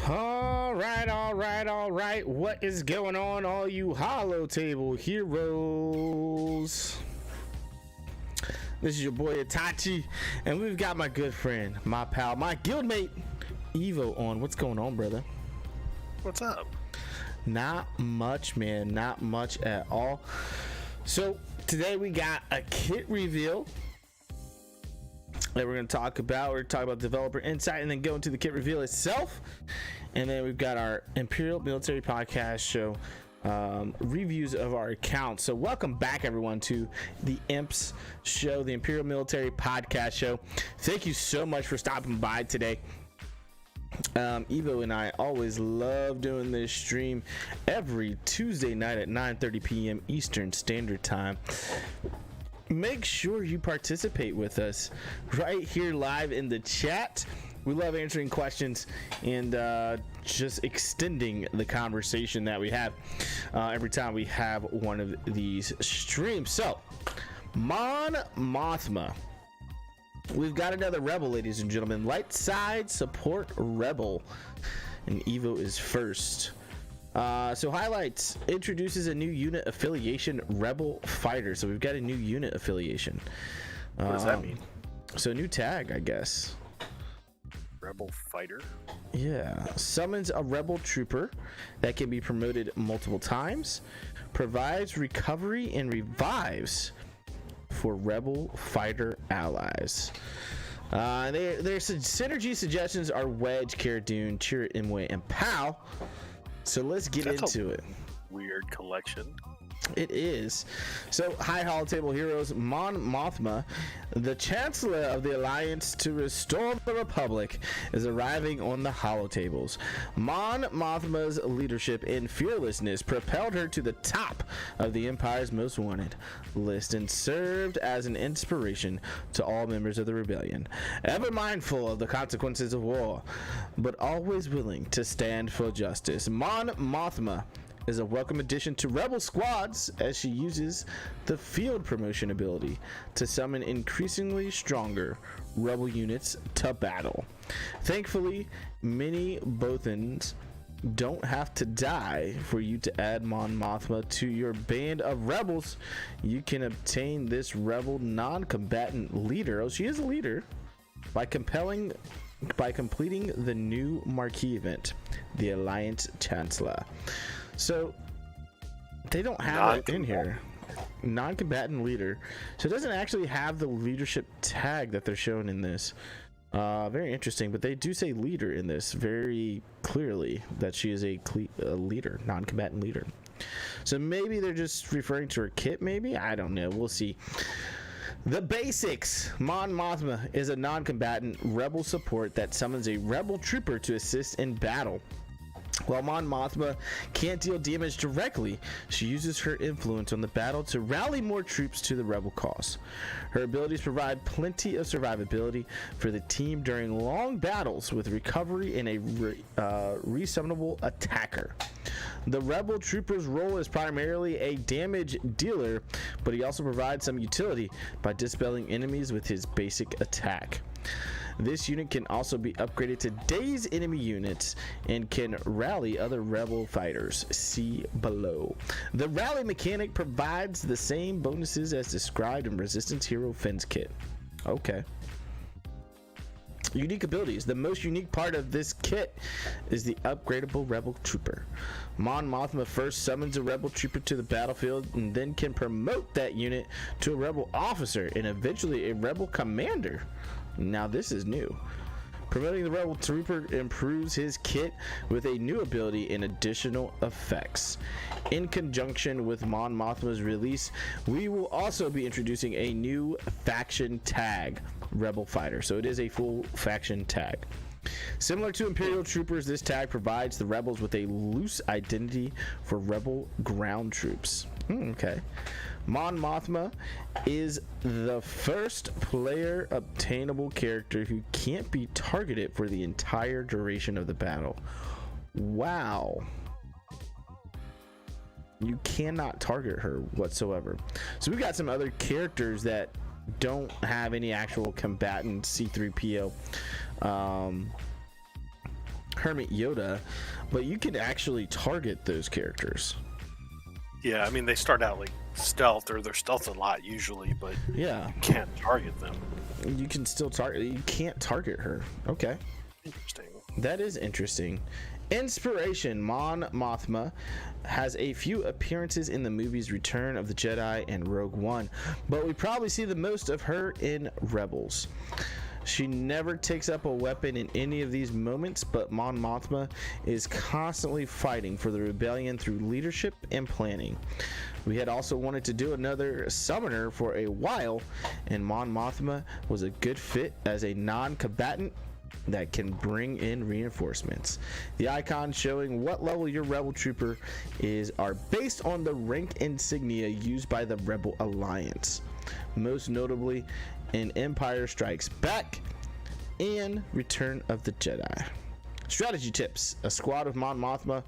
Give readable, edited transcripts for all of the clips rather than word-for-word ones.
All right. What is going on, all you Hollow Table heroes? This is your boy Itachi, and we've got my good friend, my pal, my guildmate, Evo on. What's going on, brother? What's up? Not much, man. Not much at all. So today we got a kit reveal that we're going to talk about. We're going to talk about developer insight and then go into the kit reveal itself. And then we've got our Imperial Military Podcast Show reviews of our accounts. So welcome back, everyone, to the IMPS show, the Imperial Military Podcast Show. Thank you so much for stopping by today. Evo and I always love doing this stream every Tuesday night at 9:30 p.m. Eastern Standard Time. Make sure you participate with us right here live in the chat. We love answering questions and just extending the conversation that we have every time we have one of these streams. So, Mothma. We've got another rebel, ladies and gentlemen. Light side support rebel. And Evo is first. So highlights: introduces a new unit affiliation, rebel fighter. So we've got a new unit affiliation. What does that mean? So new tag, I guess. Rebel fighter? Yeah. Summons a rebel trooper that can be promoted multiple times. Provides recovery and revives for rebel fighter allies. Their synergy suggestions are Wedge, Cara Dune, Chirrut Imwe, and Pow. So let's get into it. Weird collection. It is. So, hi, Hollow Table heroes. Mothma, the Chancellor of the Alliance to restore the Republic, is arriving on the Hollow Tables. Mothma's leadership and fearlessness propelled her to the top of the Empire's Most Wanted list and served as an inspiration to all members of the rebellion. Ever mindful of the consequences of war, but always willing to stand for justice, Mothma is a welcome addition to rebel squads as she uses the field promotion ability to summon increasingly stronger rebel units to battle. Thankfully, many Bothans don't have to die for you to add Mothma to your band of rebels. You can obtain this rebel non-combatant leader, oh, she is a leader, by completing the new marquee event, the Alliance Chancellor. So they don't have it in here. Non-combatant leader. So it doesn't actually have the leadership tag that they're showing in this. Very interesting, but they do say leader in this very clearly, that she is a leader, non-combatant leader. So maybe they're just referring to her kit, maybe? I don't know. We'll see. The basics. Mothma is a non-combatant rebel support that summons a rebel trooper to assist in battle. While Mothma can't deal damage directly, she uses her influence on the battle to rally more troops to the rebel cause. Her abilities provide plenty of survivability for the team during long battles, with recovery and a resummonable attacker. The rebel trooper's role is primarily a damage dealer, but he also provides some utility by dispelling enemies with his basic attack. This unit can also be upgraded to daze enemy units and can rally other rebel fighters. See below. The rally mechanic provides the same bonuses as described in Resistance Hero Fence Kit. Okay. Unique abilities. The most unique part of this kit is the upgradable rebel trooper. Mothma first summons a rebel trooper to the battlefield and then can promote that unit to a rebel officer and eventually a rebel commander. Now this is new. Promoting the rebel trooper improves his kit with a new ability and additional effects. In conjunction with Mothma's release, we will also be introducing a new faction tag, Rebel Fighter. So it is a full faction tag. Similar to Imperial Troopers, this tag provides the rebels with a loose identity for rebel ground troops. Okay. Mothma is the first player obtainable character who can't be targeted for the entire duration of the battle. Wow. You cannot target her whatsoever. So we've got some other characters that don't have any actual combatant. C3PO. Hermit Yoda, but you can actually target those characters. Yeah, I mean, they start out like stealth, or they're stealth a lot usually, but Yeah, you can't target them. you can still target. You can't target her. Okay. Interesting. That is interesting. Inspiration. Mon Mothma has a few appearances in the movies Return of the Jedi and Rogue One, but we probably see the most of her in Rebels. She never takes up a weapon in any of these moments, but Mon Mothma is constantly fighting for the rebellion through leadership and planning. We had also wanted to do another summoner for a while, and Mon Mothma was a good fit as a non-combatant that can bring in reinforcements. The icons showing what level your rebel trooper is are based on the rank insignia used by the Rebel Alliance, most notably in Empire Strikes Back and Return of the Jedi. Strategy tips. A squad of Mon Mothma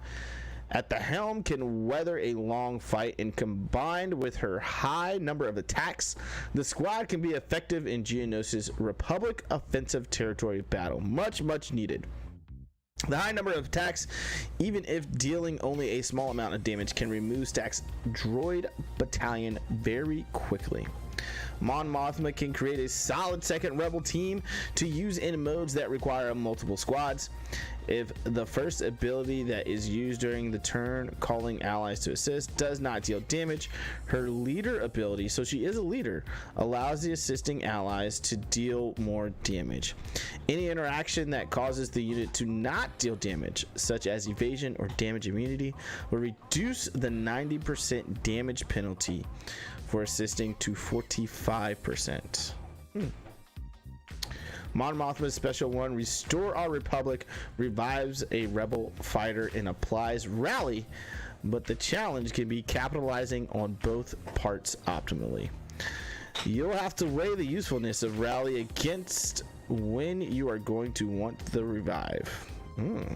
at the helm can weather a long fight, and combined with her high number of attacks, the squad can be effective in Geonosis Republic offensive territory battle. Much needed. The high number of attacks, even if dealing only a small amount of damage, can remove Stack's droid battalion very quickly. Mon Mothma can create a solid second rebel team to use in modes that require multiple squads. If the first ability that is used during the turn, calling allies to assist, does not deal damage, her leader ability, so she is a leader, allows the assisting allies to deal more damage. Any interaction that causes the unit to not deal damage, such as evasion or damage immunity, will reduce the 90% damage penalty for assisting to 45%. Mon Mothma's Special 1, Restore Our Republic, revives a rebel fighter and applies Rally, but the challenge can be capitalizing on both parts optimally. You'll have to weigh the usefulness of Rally against when you are going to want the revive.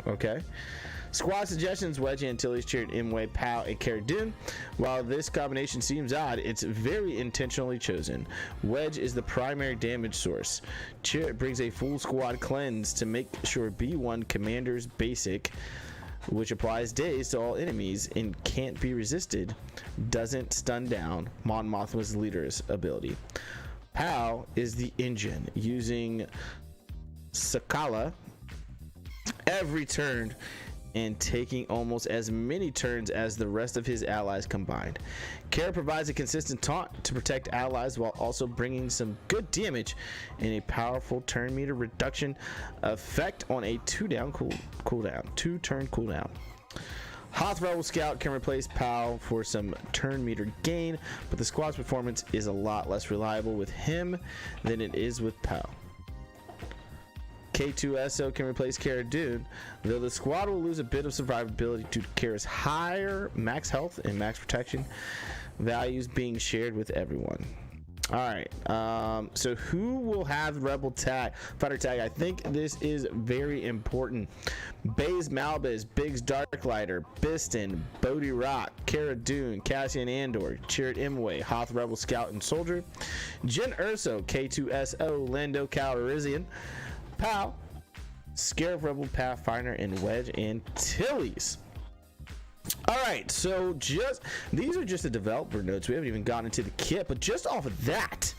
Okay. Squad suggestions: Wedge, Antilles, Chirrut, Imwe, Pow, and Cara Dune. While this combination seems odd, it's very intentionally chosen. Wedge is the primary damage source. Chirrut brings a full squad cleanse to make sure B1 Commander's basic, which applies daze to all enemies and can't be resisted, doesn't stun down Mon Mothma's leader's ability. Pow is the engine, using Sakala every turn and taking almost as many turns as the rest of his allies combined. Cara provides a consistent taunt to protect allies while also bringing some good damage and a powerful turn meter reduction effect on a 2-turn cooldown. Hoth Rebel Scout can replace POW for some turn meter gain, but the squad's performance is a lot less reliable with him than it is with POW. K2SO can replace Cara Dune, though the squad will lose a bit of survivability due to Kara's higher max health and max protection values being shared with everyone. Alright, so who will have Rebel Fighter Tag? I think this is very important. Baze Malbez, Biggs Darklighter, Biston, Bodhi Rock, Cara Dune, Cassian Andor, Chirrut Imwe, Hoth Rebel Scout and Soldier, Jyn Erso, K2SO, Lando Calrissian, Pow, Scarab Rebel Pathfinder, and Wedge Antilles. Alright, so these are just the developer notes. We haven't even gotten into the kit, but just off of that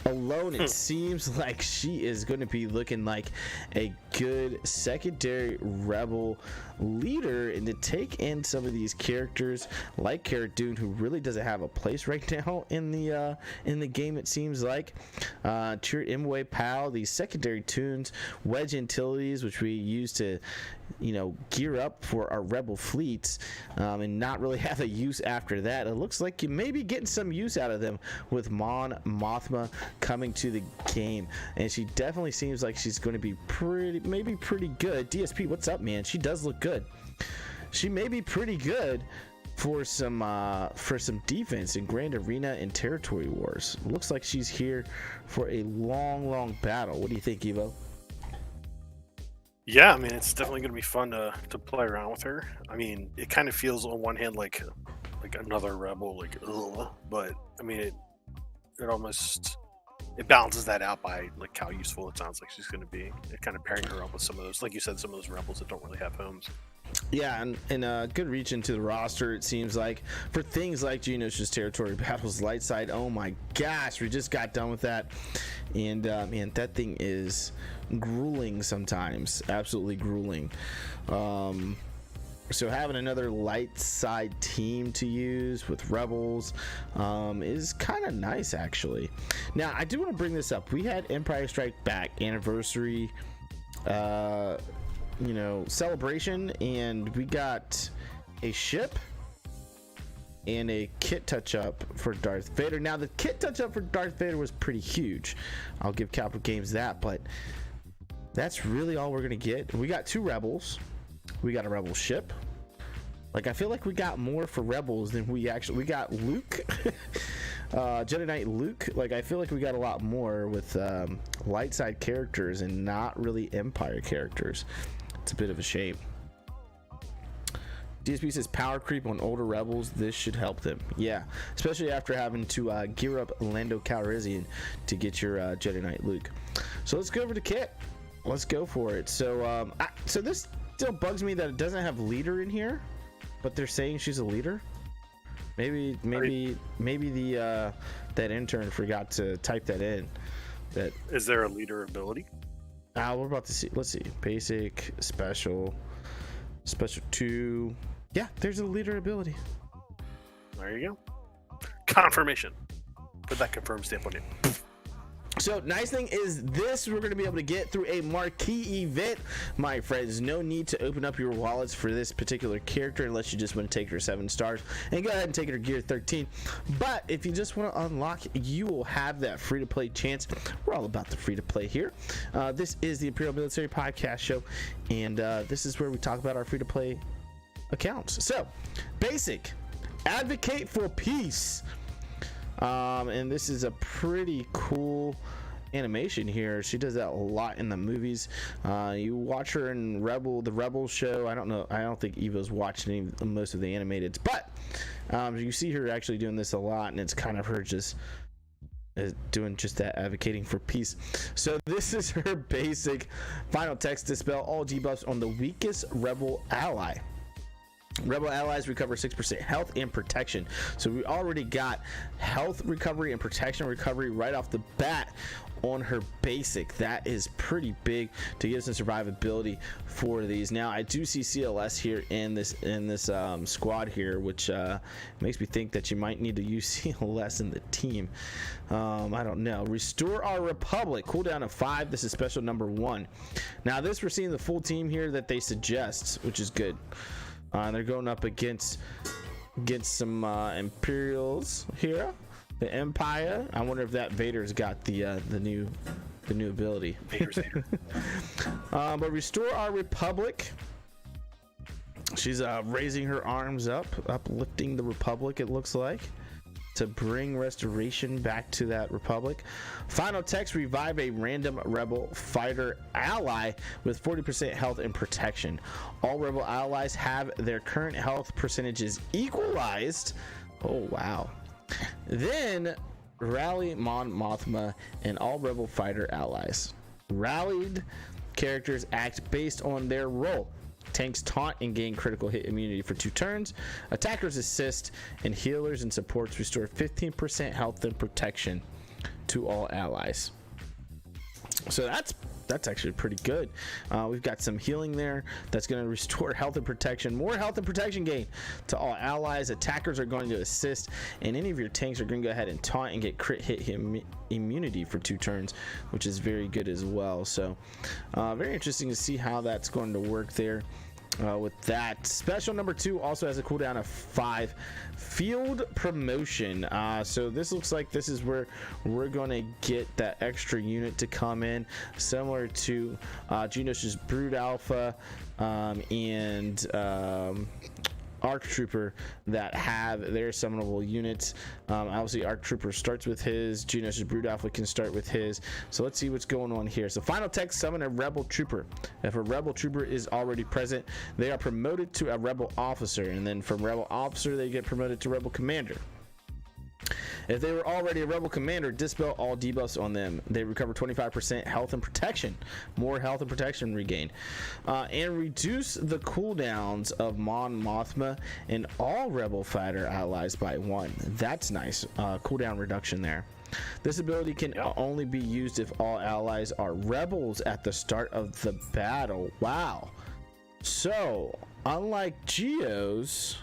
alone, it seems like she is going to be looking like a good secondary rebel leader, and to take in some of these characters like Cara Dune, who really doesn't have a place right now in the game, it seems like. Chirrut Imwe, Pow, these secondary tunes, Wedge Antilles, which we use to gear up for our rebel fleets, and not really have a use after that. It looks like you may be getting some use out of them with Mon Mothma coming to the game, and she definitely seems like she's going to be pretty good. DSP, what's up, man? She does look good. She may be pretty good for some defense in Grand Arena and Territory Wars. Looks like she's here for a long battle. What do you think, Evo? Yeah, I mean, it's definitely going to be fun to play around with her. I mean, it kind of feels on one hand like another rebel, but I mean, it almost it balances that out by like how useful it sounds like she's going to be. It kind of pairing her up with some of those, like you said, some of those rebels that don't really have homes. Yeah, and a good reach into the roster, it seems like, for things like Geonosis territory battles, light side. Oh my gosh, we just got done with that, and man, that thing is grueling sometimes, absolutely grueling. So having another light side team to use with rebels is kind of nice, actually. Now, I do want to bring this up. We had Empire Strike Back anniversary celebration, and we got a ship and a kit touch-up for Darth Vader. Now, the kit touch-up for Darth Vader was pretty huge. I'll give Capital Games that, but that's really all we're gonna get. We got 2 rebels. We got a rebel ship. Like, I feel like we got more for rebels than we got Luke. Jedi Knight Luke. Like, I feel like we got a lot more with light side characters and not really Empire characters. It's a bit of a shame. DSP says power creep on older rebels. This should help them. Yeah, especially after having to gear up Lando Calrissian to get your Jedi Knight Luke. So let's go over to Kit. Let's go for it. So so this still bugs me that it doesn't have leader in here, but they're saying she's a leader. Maybe the that intern forgot to type that in. That is there a leader ability? We're about to see. Let's see. Basic, special 2. Yeah, there's a leader ability. There you go. Confirmation. Put that confirm stamp on it. So, nice thing is this we're going to be able to get through a marquee event, my friends. No need to open up your wallets for this particular character unless you just want to take her 7 stars and go ahead and take her gear 13. But if you just want to unlock, you will have that free-to-play chance. We're all about the free-to-play here. This is the Imperial Military Podcast Show, and this is where we talk about our free-to-play accounts. So, basic, advocate for peace. And this is a pretty cool animation here. She does that a lot in the movies. You watch her in the Rebel show. I don't think Evo's watched most of the animated, but you see her actually doing this a lot, and it's kind of her just doing just that, advocating for peace. So this is her basic final text: dispel all debuffs on the weakest Rebel ally. Rebel allies recover 6% health and protection. So we already got health recovery and protection recovery right off the bat on her basic. That is pretty big to give some survivability for these. Now, I do see CLS here in this squad here, which makes me think that you might need to use CLS in the team. I don't know. Restore our Republic. Cooldown of 5. This is special number 1. Now, this we're seeing the full team here that they suggest, which is good. They're going up against some Imperials here, the Empire. I wonder if that Vader's got the new ability. Vader's Vader. But restore our Republic. She's raising her arms up, uplifting the Republic. It looks like, to bring restoration back to that Republic. Final text: revive a random Rebel fighter ally with 40% health and protection. All Rebel allies have their current health percentages equalized. Oh wow. Then rally Mon Mothma and all Rebel fighter allies. Rallied characters act based on their role. Tanks taunt and gain critical hit immunity for 2 turns. Attackers assist, and healers and supports restore 15% health and protection to all allies. So that's actually pretty good. We've got some healing there that's going to restore health and protection. More health and protection gain to all allies. Attackers are going to assist, and any of your tanks are going to go ahead and taunt and get crit hit immunity for 2 turns, which is very good as well. So very interesting to see how that's going to work there. With that, special number 2 also has a cooldown of 5. Field promotion. So this looks like this is where we're going to get that extra unit to come in, similar to Geonosis Brood Alpha and Arc Trooper, that have their summonable units. Obviously Arc Trooper starts with his, Geonosis Brood Alpha can start with his. So let's see what's going on here. So final text: summon a Rebel Trooper. If a Rebel Trooper is already present, they are promoted to a Rebel Officer, and then from Rebel Officer they get promoted to Rebel Commander. If they were already a rebel commander, dispel all debuffs on them. They recover 25% health and protection, more health and protection regain, and reduce the cooldowns of Mon Mothma and all rebel fighter allies by 1. That's nice. Cooldown reduction there. This ability can only be used if all allies are rebels at the start of the battle. Wow. So, unlike Geos,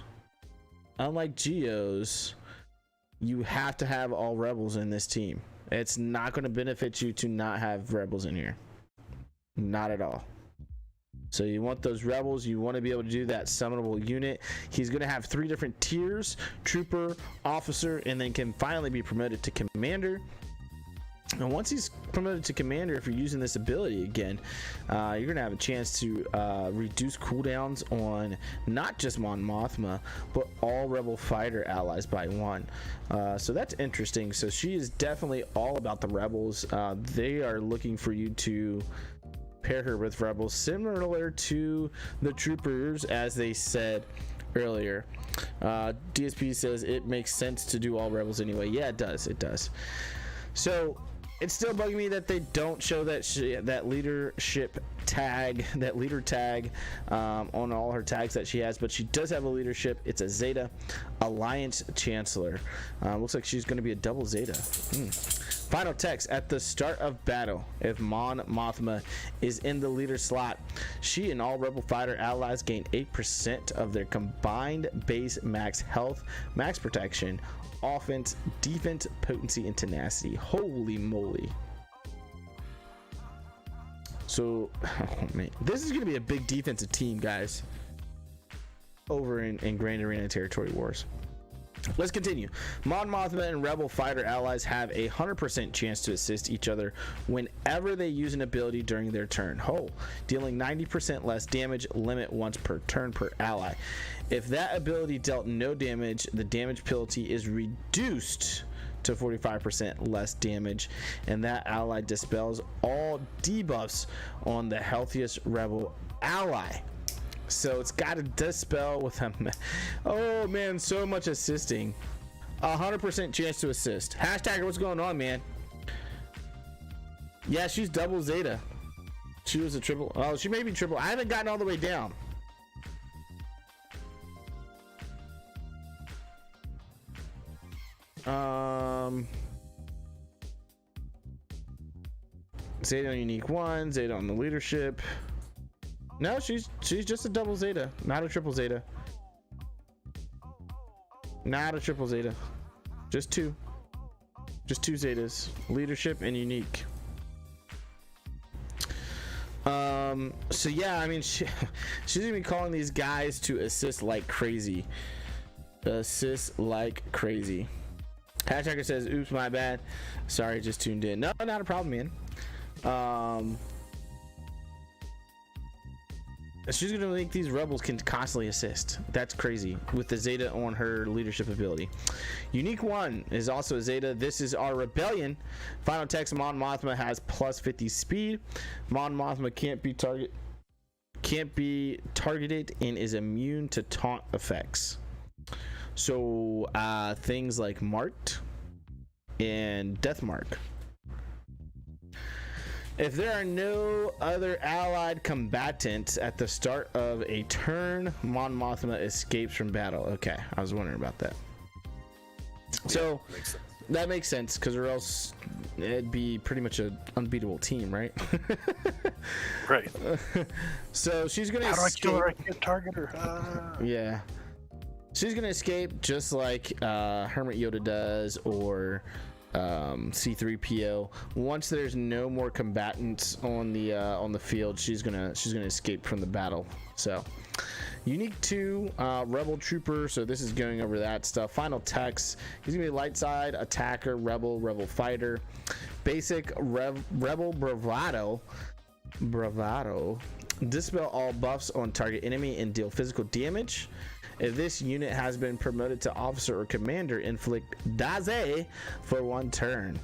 you have to have all rebels in this team. It's not going to benefit you to not have rebels in here. Not at all. So you want those rebels, you want to be able to do that summonable unit. He's going to have 3 different tiers: trooper, officer, and then can finally be promoted to commander. And once he's promoted to commander, if you're using this ability again, you're going to have a chance to reduce cooldowns on not just Mon Mothma, but all rebel fighter allies by 1. So that's interesting. So she is definitely all about the rebels. They are looking for you to pair her with rebels, similar to the troopers, as they said earlier. DSP says it makes sense to do all rebels anyway. Yeah, it does. So it's still bugging me that they don't show that leadership tag, that leader tag on all her tags that she has, but she does have a leadership. It's a Zeta Alliance Chancellor. Looks like she's going to be a double Zeta. Final text: at the start of battle, if Mon Mothma is in the leader slot, she and all rebel fighter allies gain 8% of their combined base max health, max protection, offense, defense, potency, and tenacity. Holy moly. So, oh man, this is going to be a big defensive team, guys, over in Grand Arena Territory Wars. Let's continue. Mon Mothma and rebel fighter allies have a 100% chance to assist each other whenever they use an ability during their turn, dealing 90% less damage, limit once per turn per ally. If that ability dealt no damage, the damage penalty is reduced to 45% less damage, and that ally dispels all debuffs on the healthiest rebel ally. So it's got to dispel with him. Oh man, so much assisting. 100% chance to assist. Hashtag, what's going on, man? Yeah, she's double Zeta. She was a triple. Oh, she may be triple. I haven't gotten all the way down. Zeta on unique 1, Zeta on the leadership. No, she's just a double Zeta, not a triple Zeta. Not a triple Zeta. Just 2. Just 2 Zetas. Leadership and unique. So yeah, I mean, she's gonna be calling these guys to assist like crazy. Assist like crazy. Hatchacker says, oops, my bad. Sorry, just tuned in. No, not a problem, man. She's gonna make these rebels can constantly assist. That's crazy with the Zeta on her leadership ability. Unique 1 is also a Zeta. This is our rebellion. Final text: Mon Mothma has plus 50 speed. Mon Mothma can't be targeted and is immune to taunt effects. So things like marked and death mark. If there are no other allied combatants at the start of a turn, Mon Mothma escapes from battle. Okay, I was wondering about that. So that makes sense, because or else it'd be pretty much an unbeatable team, right? Right. So she's gonna escape. How do I kill her? I can't target her. Yeah. She's gonna escape just like Hermit Yoda does, or C3PO. Once there's no more combatants on the field, she's gonna escape from the battle. So unique 2, rebel trooper. So this is going over that stuff. Final text: he's gonna be light side attacker, rebel fighter, basic rebel bravado. Dispel all buffs on target enemy and deal physical damage. If this unit has been promoted to officer or commander, inflict daze for 1 turn.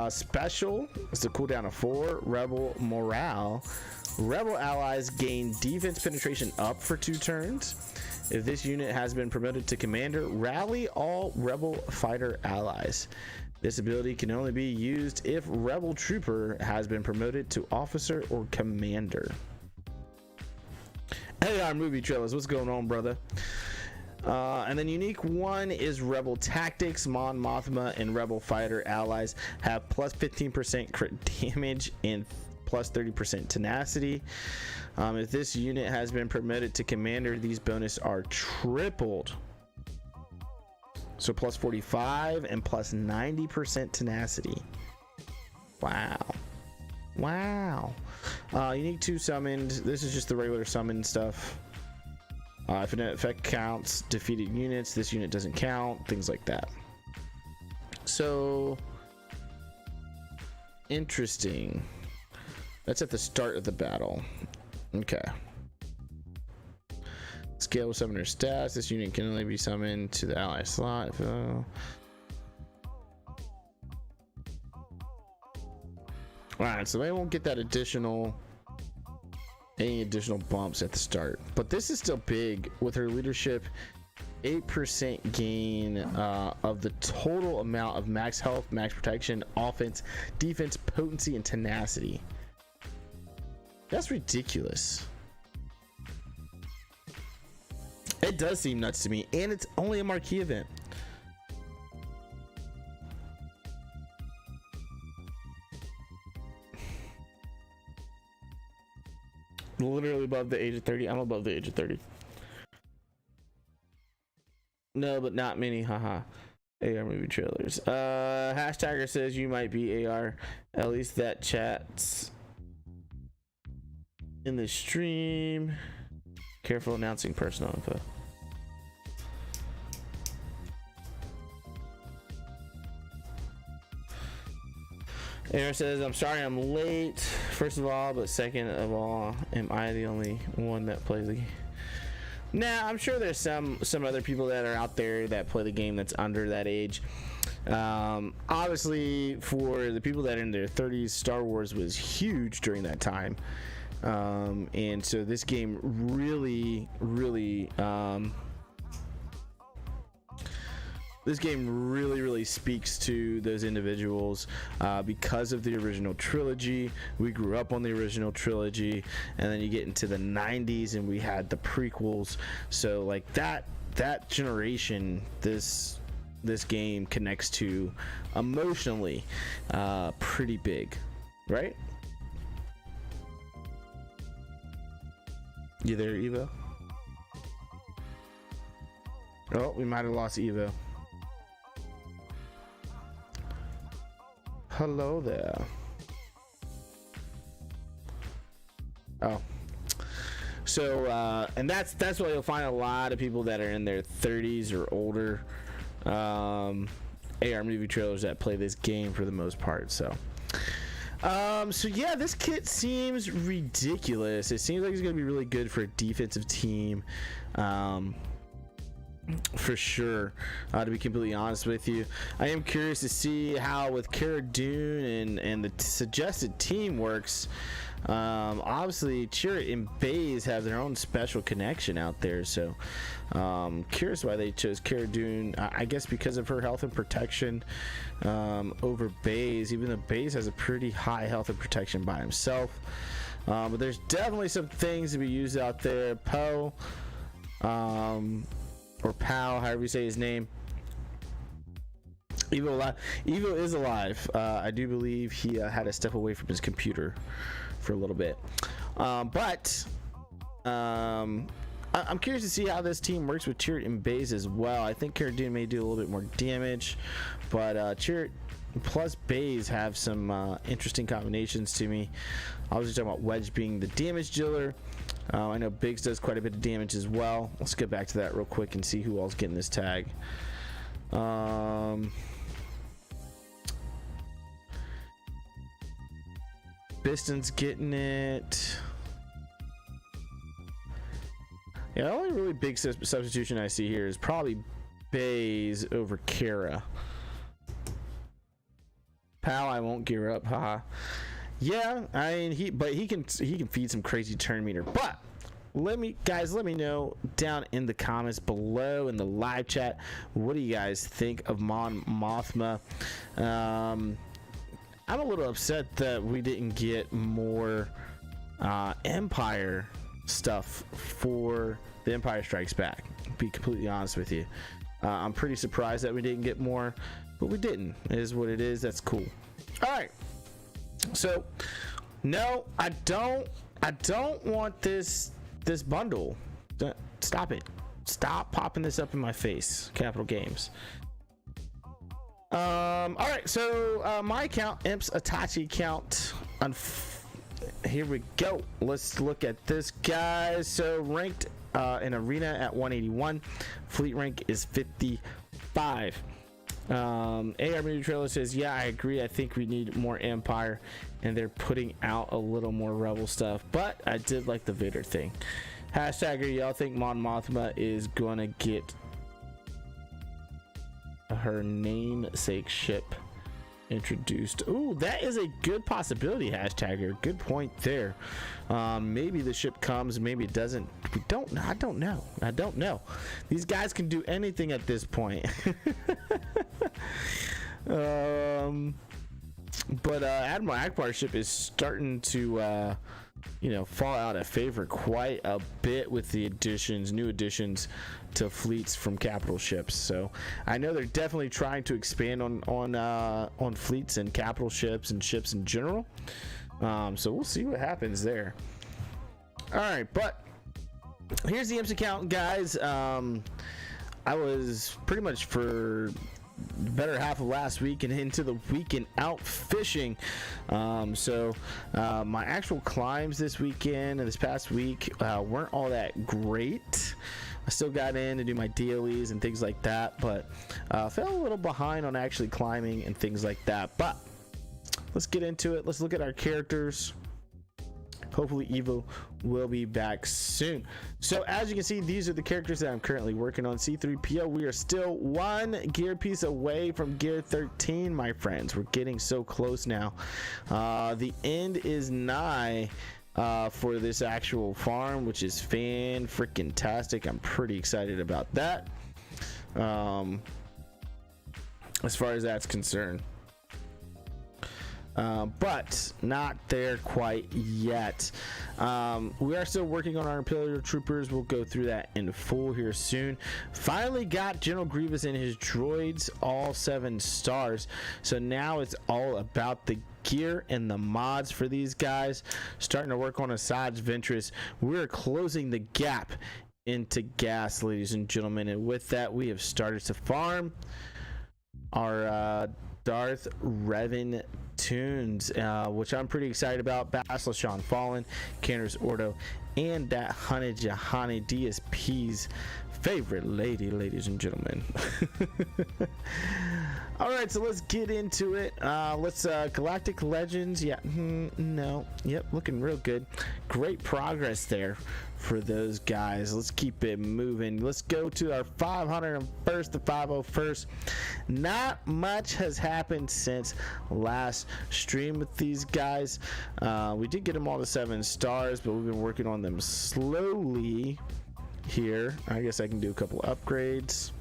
Special is the cooldown of 4. Rebel morale. Rebel allies gain defense penetration up for 2 turns. If this unit has been promoted to commander, rally all rebel fighter allies. This ability can only be used if rebel trooper has been promoted to officer or commander. Hey, our movie trailers, what's going on, brother? And then unique one is rebel tactics. Mothma and rebel fighter allies have plus 15% crit damage and plus 30% tenacity. If this unit has been promoted to commander, these bonus are tripled. So plus 45 and plus 90% tenacity. Wow. Unique 2 summoned. This is just the regular summon stuff. If an effect counts defeated units, this unit doesn't count. Things like that. So interesting. That's at the start of the battle. Okay. Scale summoner stats. This unit can only be summoned to the ally slot. Alright, so they won't get that any additional bumps at the start. But this is still big with her leadership. 8% gain of the total amount of max health, max protection, offense, defense, potency, and tenacity. That's ridiculous. It does seem nuts to me, and it's only a marquee event. Literally above the age of 30. I'm above the age of 30. No, but not many. Haha. AR movie trailers. Hashtagger says you might be AR. At least that chats in the stream. Careful announcing personal info. AR says, I'm sorry I'm late, first of all, but second of all, am I the only one that plays the game? Nah, I'm sure there's some other people that are out there that play the game that's under that age. Obviously, for the people that are in their 30s, Star Wars was huge during that time. And so this game really speaks to those individuals because of the original trilogy. We grew up on the original trilogy, and then you get into the 90s and we had the prequels. So like that generation, this game connects to emotionally pretty big, right? You there, Evo? Oh, we might have lost Evo. Hello there. Oh, so and that's why you'll find a lot of people that are in their 30s or older AR movie trailers that play this game for the most part. So yeah, this kit seems ridiculous. It seems like it's going to be really good for a defensive team. For sure, to be completely honest with you. I am curious to see how with Cara Dune and the suggested team works. Obviously Chirrut and Baze have their own special connection out there, so curious why they chose Cara Dune. I guess because of her health and protection over Baze, even though Baze has a pretty high health and protection by himself. But there's definitely some things to be used out there. Poe, or Pow, however you say his name. Evo is alive. I do believe he had to step away from his computer for a little bit. But I'm curious to see how this team works with Chirrut and Baze as well. I think Cara Dune may do a little bit more damage, but Chirrut plus Baze have some interesting combinations to me. I was just talking about Wedge being the damage dealer. I know Biggs does quite a bit of damage as well. Let's get back to that real quick and see who all's getting this tag. Biston's getting it. Yeah, the only really big substitution I see here is probably Baze over Cara. Pal, I won't gear up, haha. Yeah, I mean he can feed some crazy turn meter, but let me know down in the comments below in the live chat, what do you guys think of Mothma? I'm a little upset that we didn't get more Empire stuff for the Empire Strikes Back, to be completely honest with you. I'm pretty surprised that we didn't get more, but we didn't. It is what it is. That's cool. All right, so no, I don't want this bundle. Stop it. Stop popping this up in my face, Capital Games. All right, so my account, Imp's Itachi account, here we go. Let's look at this, guys. So ranked in arena at 181, fleet rank is 55. AR Movie Trailer says, yeah, I agree. I think we need more Empire, and they're putting out a little more Rebel stuff, but I did like the Vader thing. Hashtagger, y'all think Mothma is gonna get her namesake ship introduced? Ooh, that is a good possibility, Hashtagger. Good point there. Maybe the ship comes, maybe it doesn't. We don't know. I don't know. These guys can do anything at this point. But Admiral Akbar's ship is starting to fall out of favor quite a bit with the new additions to fleets from capital ships. So I know they're definitely trying to expand on fleets and capital ships and ships in general. So we'll see what happens there. All right, but here's the IMPS account, guys. I was pretty much for the better half of last week and into the weekend out fishing. So my actual climbs this weekend and this past week weren't all that great. I still got in to do my DLEs and things like that, but fell a little behind on actually climbing and things like that. But let's get into it. Let's look at our characters. Hopefully Evo will be back soon. So as you can see, these are the characters that I'm currently working on. C3PO, we are still one gear piece away from gear 13, my friends. We're getting so close now. The end is nigh for this actual farm, which is fan-freaking-tastic. I'm pretty excited about that, as far as that's concerned. But not there quite yet. We are still working on our Imperial troopers. We'll go through that in full here soon. Finally got General Grievous and his droids all 7 stars. So now it's all about the gear and the mods for these guys. Starting to work on Asajj Ventress. We're closing the gap into gas, ladies and gentlemen. And with that, we have started to farm our Darth Revan tunes, which I'm pretty excited about. Baslashawn Fallen, Candace Ordo, and that Hana Jahani DSP's favorite lady, ladies and gentlemen. All right, so let's get into it. Let's Galactic Legends. Yeah, no, yep, looking real good. Great progress there for those guys. Let's keep it moving. Let's go to our 501st to 501st. Not much has happened since last stream with these guys. We did get them all to 7 stars, but we've been working on them slowly here. I guess I can do a couple upgrades.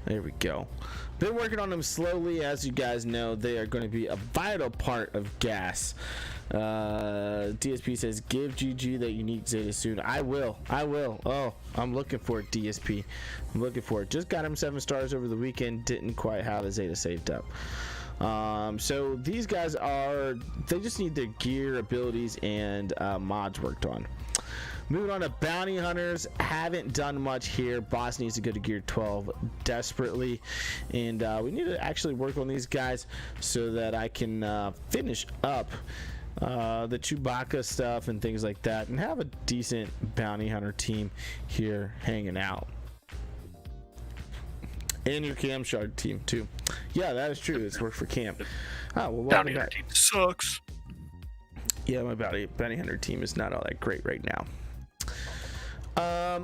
There we go. Been working on them slowly. As you guys know, they are going to be a vital part of gas. DSP says, give GG that unique Zeta soon. I will. Oh, I'm looking for it, DSP. I'm looking for it. Just got him 7 stars over the weekend. Didn't quite have the Zeta saved up. So these guys they just need their gear, abilities, and mods worked on. Moving on to bounty hunters, haven't done much here. Boss needs to go to gear 12 desperately, and we need to actually work on these guys so that I can finish up the Chewbacca stuff and things like that, and have a decent bounty hunter team here hanging out. And your Cam Shard team too. Yeah, that is true. It's worked for Cam. Oh, well, bounty hunter team sucks. Yeah, my bounty hunter team is not all that great right now.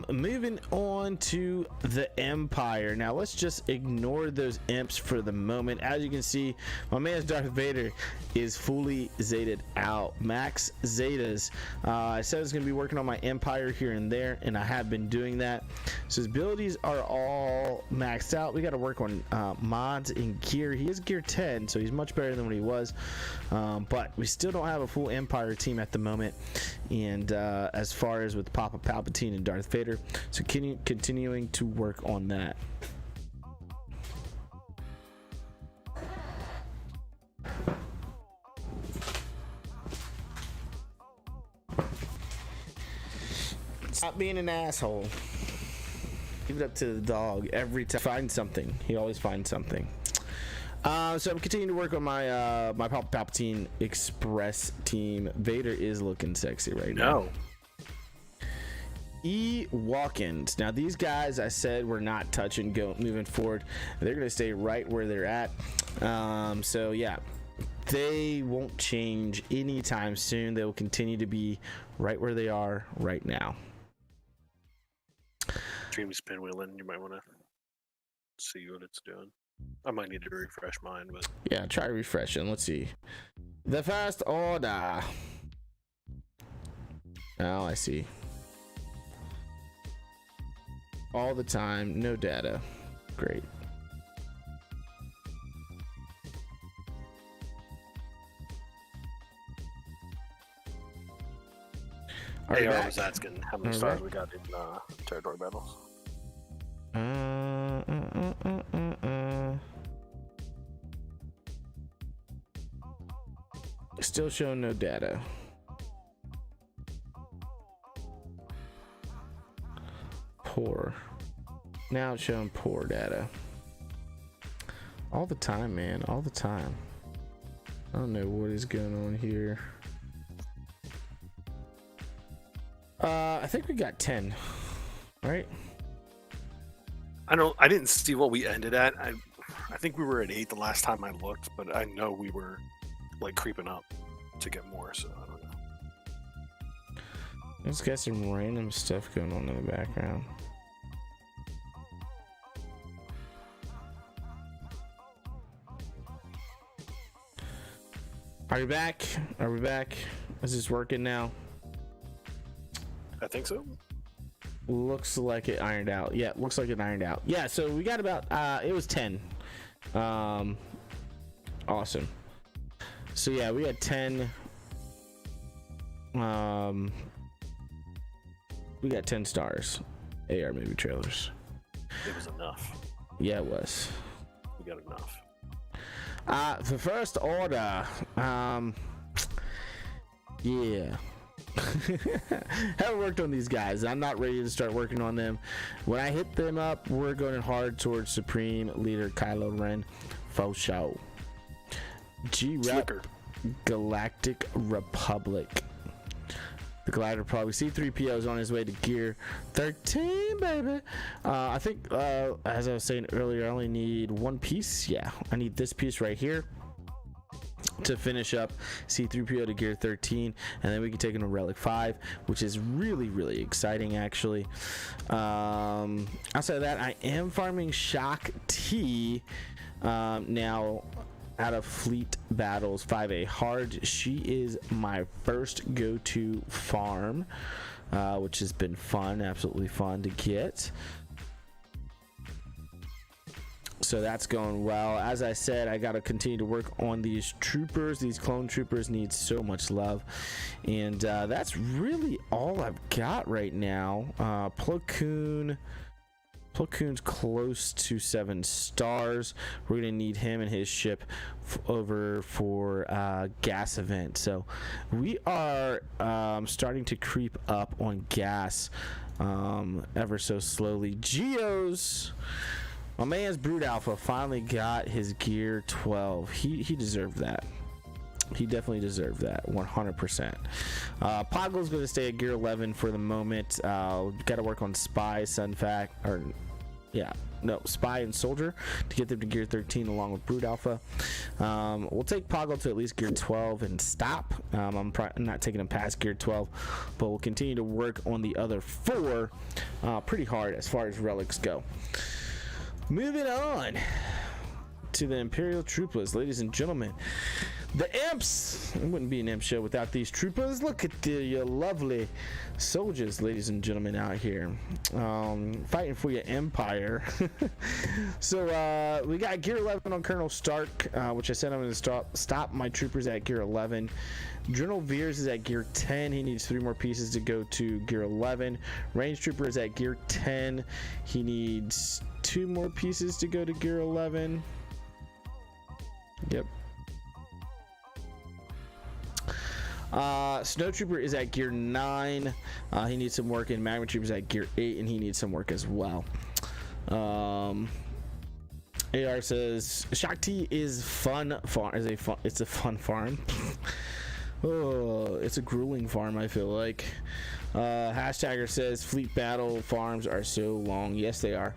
Moving on to the Empire. Now let's just ignore those imps for the moment. As you can see, my man's Darth Vader is fully zeted out. Max zetas. I said I was going to be working on my Empire here and there, and I have been doing that. So his abilities are all maxed out. We got to work on mods and gear. He is gear 10, so he's much better than what he was. But we still don't have a full Empire team at the moment. And as far as with Papa Palpatine and Darth Vader, so continuing to work on that. Stop being an asshole. Give it up to the dog every time. Find something. He always finds something. So I'm continuing to work on my my Palpatine Express team. Vader is looking sexy right now. Walk-ins. Now these guys, I said, we're not touching moving forward. They're gonna stay right where they're at. So yeah, they won't change anytime soon. They will continue to be right where they are right now. Dream's pinwheeling. You might want to see what it's doing. I might need to refresh mine, but yeah, try refreshing. Let's see. The First Order. Oh, I see. All the time, no data. Great. AR was asking how many stars we got in territory battles. Still showing no data. Poor. Now it's showing poor data. All the time, man. All the time. I don't know what is going on here. I think we got 10. Right? I didn't see what we ended at. I think we were at 8 the last time I looked, but I know we were like creeping up to get more, so I don't know. Let's get some random stuff going on in the background. Are we back? Are we back? Is this working now? I think so. Looks like it ironed out. Yeah, looks like it ironed out. Yeah, so we got about it was 10. Awesome. So yeah, we had 10. We got 10 stars. AR movie trailers. It was enough. Yeah, it was. We got enough. The First Order. Yeah. Haven't worked on these guys. I'm not ready to start working on them. When I hit them up, we're going hard towards Supreme Leader Kylo Ren. Faux show. G-Rep Galactic Republic. The Galactic Republic. C-3PO is on his way to gear 13, baby. I think, as I was saying earlier, I only need one piece. Yeah, I need this piece right here to finish up C-3PO to gear 13, and then we can take him to Relic 5, which is really, really exciting, actually. Outside of that, I am farming Shock T now out of Fleet Battles 5A Hard. She is my first go-to farm, which has been fun, absolutely fun to get. So that's going well. As I said, I got to continue to work on these troopers. These clone troopers need so much love. And that's really all I've got right now. Plo Koon's close to 7 stars. We're going to need him and his ship over for gas event. So we are starting to creep up on gas ever so slowly. Geos. My man's Brood Alpha finally got his gear 12. He deserved that. He definitely deserved that 100%. Poggle's going to stay at gear 11 for the moment. Got to work on Spy, Sun Fact, or Spy and Soldier to get them to gear 13 along with Brood Alpha. We'll take Poggle to at least gear 12 and stop. I'm not taking him past gear 12, but we'll continue to work on the other 4 pretty hard as far as relics go. Moving on to the Imperial Troopers, ladies and gentlemen. The Imps! It wouldn't be an Imp show without these troopers. Look at the lovely soldiers, ladies and gentlemen, out here. Fighting for your empire. So, we got gear 11 on Colonel Stark, which I said I'm going to stop my troopers at gear 11. General Veers is at gear 10. He needs 3 more pieces to go to gear 11. Range Trooper is at gear 10. He needs 2 more pieces to go to gear 11. Yep. Snow Trooper is at gear 9. He needs some work, and Magma Trooper is at gear 8, and he needs some work as well. AR says Shakti is fun farm. It's a fun farm. Oh, it's a grueling farm, I feel like. Hashtagger says fleet battle farms are so long. Yes, they are.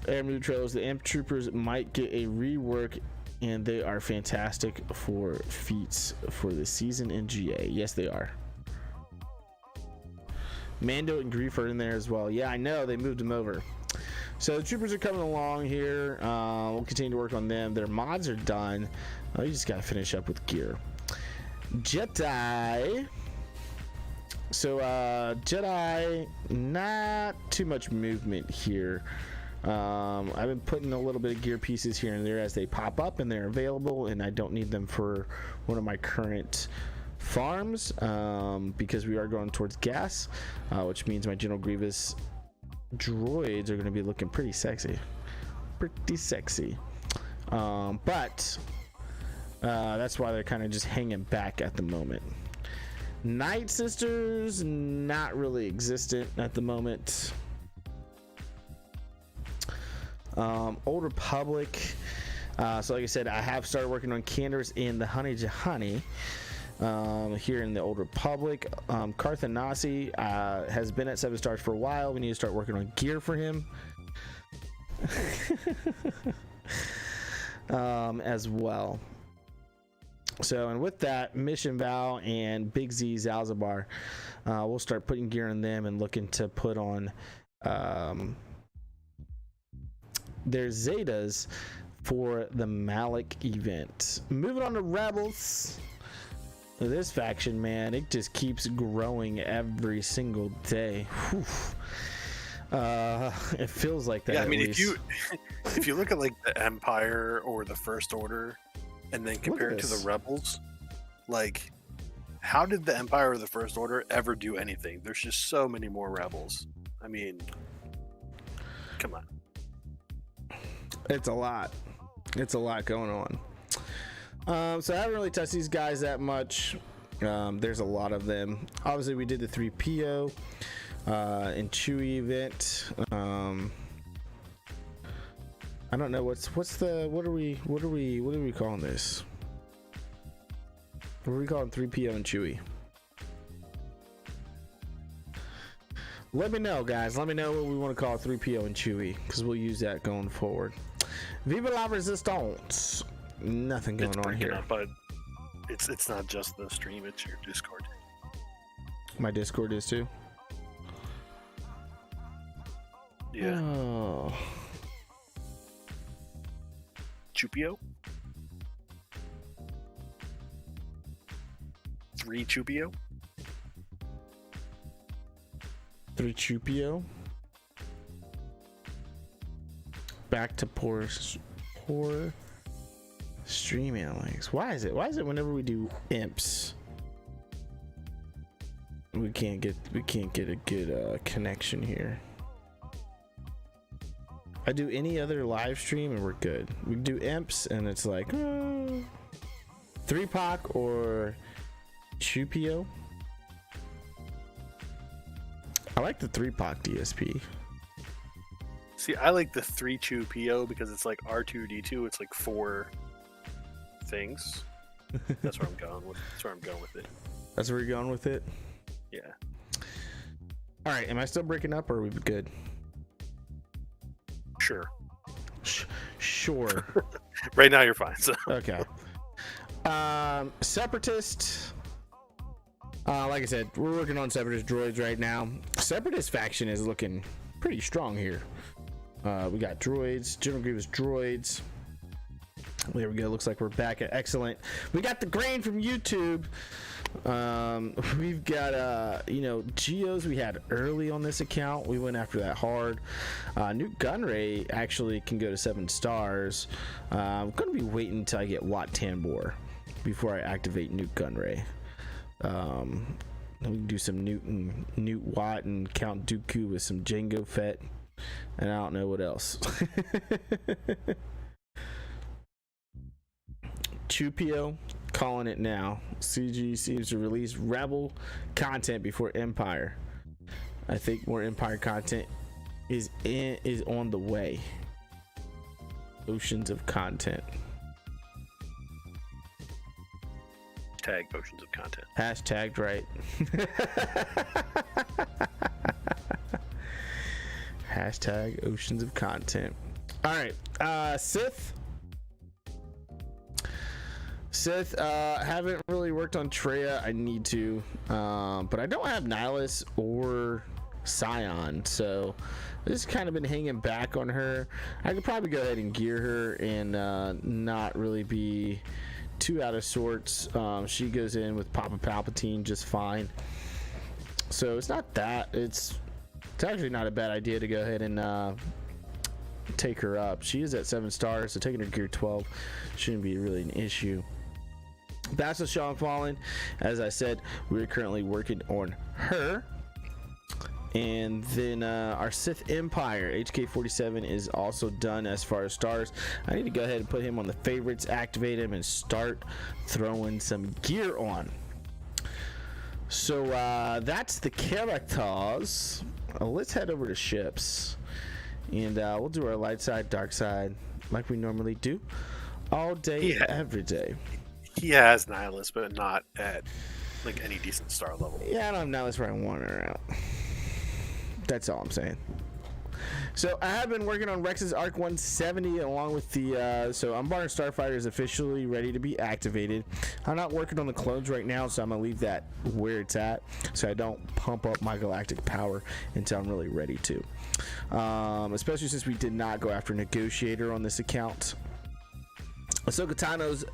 Air Neutros, the Imp Troopers might get a rework, and they are fantastic for feats for the season in GA. Yes, they are. Mando and Grief are in there as well. Yeah, I know, they moved them over. So the troopers are coming along here. We'll continue to work on them. Their mods are done. You just gotta finish up with gear. Jedi. So Jedi, not too much movement here. I've been putting a little bit of gear pieces here and there as they pop up and they're available, and I don't need them for one of my current farms because we are going towards gas, which means my General Grievous droids are going to be looking pretty sexy. But that's why they're kind of just hanging back at the moment. Night Sisters, not really existent at the moment. Old Republic, so like I said, I have started working on Candors in the Honey Jahani here in the Old Republic. Carthanasi has been at 7 stars for a while. We need to start working on gear for him as well. So, and with that, Mission Vow and Big Z Zalzabar, we'll start putting gear on them and looking to put on their Zetas for the Malik event. Moving on to Rebels. This faction, man, it just keeps growing every single day. It feels like that. Yeah, I mean, if you look at like the Empire or the First Order, and then compare it to the Rebels, like, how did the Empire or the First Order ever do anything? There's just so many more Rebels. I mean, come on. It's a lot. It's a lot going on. So I haven't really touched these guys that much. There's a lot of them. Obviously, we did the Threepio and Chewie event. I don't know what are we calling this? What are we calling 3PO and Chewie? Let me know, guys. Let me know what we want to call 3PO and Chewie, because we'll use that going forward. Viva la Resistance. Nothing going on here. Up, but it's not just the stream, it's your Discord. My Discord is too? Yeah. Oh. Chupio? 3 Chupio? 3 Chupio? Back to poor stream analytics. Why is it whenever we do imps we can't get a good connection here? I do any other live stream and we're good. We do imps and it's like 3POC or Chupio. I like the 3POC DSP. See, I like the 3 Chupio because it's like R2D2. It's like 4 things. That's where I'm going with. That's where I'm going with it. That's where you're going with it? Yeah. All right. Am I still breaking up or are we good? Sure. Sure. Right now you're fine. So. Okay. Separatist. Like I said, we're working on Separatist droids right now. Separatist faction is looking pretty strong here. We got droids, General Grievous droids. There we go. Looks like we're back at excellent. We got the grain from YouTube. We've got Geos we had early on this account. We went after that hard. Newt Gunray actually can go to 7 stars. I'm gonna be waiting until I get Wat Tambor before I activate Newt Gunray. We can do some Newt Watt and Count Dooku with some Jango Fett, and I don't know what else. Threepio, calling it now. CG seems to release Rebel content before Empire. I think more Empire content is on the way. Oceans of content. Tag oceans of content. Hashtagged right. Hashtag oceans of content. All right. Sith, haven't really worked on Traya. I need to, but I don't have Nihilus or Scion, so I've just kind of been hanging back on her. I could probably go ahead and gear her and not really be too out of sorts. She goes in with Papa Palpatine just fine, so it's not that. It's actually not a bad idea to go ahead and take her up. She is at 7 stars, so taking her gear 12 shouldn't be really an issue. That's what Sean Fallen. As I said, we're currently working on her. And then our Sith Empire, HK47, is also done as far as stars. I need to go ahead and put him on the favorites, activate him, and start throwing some gear on. So that's the characters. Let's head over to ships. And we'll do our light side, dark side, like we normally do. All day, every day. He has Nihilus, but not at like any decent star level. Yeah, I don't have Nihilus where I want her out. That's all I'm saying. So I have been working on Rex's Arc 170 along with the so Umbar Starfighter is officially ready to be activated. I'm not working on the clones right now, so I'm gonna leave that where it's at so I don't pump up my galactic power until I'm really ready to. Especially since we did not go after Negotiator on this account. Ahsoka Tano's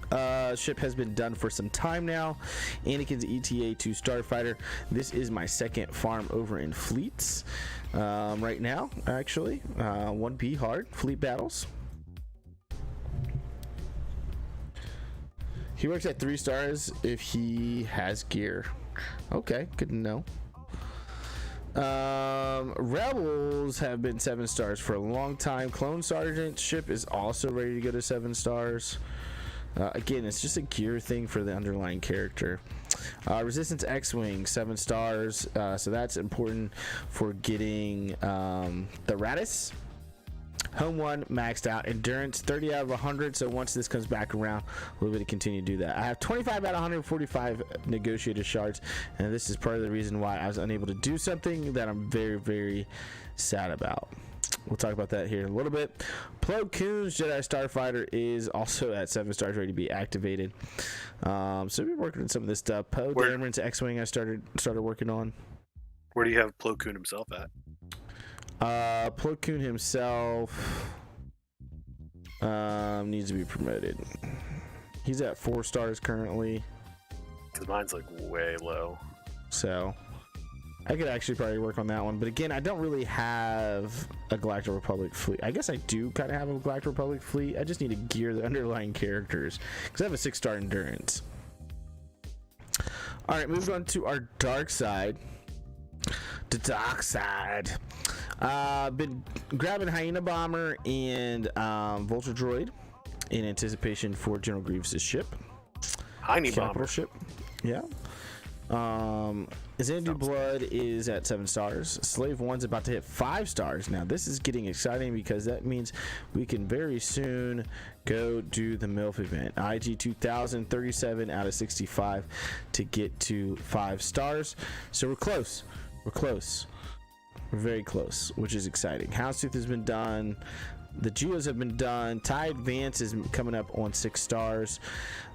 ship has been done for some time now. Anakin's ETA-2 Starfighter. This is my second farm over in fleets right now, actually. 1P hard fleet battles. He works at 3 stars if he has gear. Okay, good to know. Rebels have been 7 stars for a long time. Clone Sergeant ship is also ready to go to 7 stars. Again, it's just a gear thing for the underlying character. Resistance X-Wing, 7 stars. So that's important for getting the Radis. Home 1 maxed out. Endurance 30 out of 100. So once this comes back around, we'll be able to continue to do that. I have 25 out of 145 negotiator shards, and this is part of the reason why I was unable to do something that I'm very, very sad about. We'll talk about that here in a little bit. Plo Koon's Jedi Starfighter is also at 7 stars, ready to be activated. So we're working on some of this stuff. Poe Dameron's X-Wing I started working on. Where do you have Plo Koon himself at? Plo Koon himself needs to be promoted. He's at 4 stars currently. Because mine's like way low. So I could actually probably work on that one. But again, I don't really have a Galactic Republic fleet. I guess I do kind of have a Galactic Republic fleet. I just need to gear the underlying characters because I have a 6-star endurance. All right, moving on to our dark side. The dark side. Been grabbing Hyena Bomber and Vulture Droid in anticipation for General Grievous' ship. Hyena Bomber ship. Yeah. Xanadu Blood is at 7 stars. Slave 1's about to hit 5 stars. Now this is getting exciting because that means we can very soon go do the MILF event. IG 2000, 37 out of 65 to get to 5 stars. So we're close. We're close. We're very close, which is exciting. Houndstooth has been done. The Geos have been done. TIE Advance is coming up on 6 stars.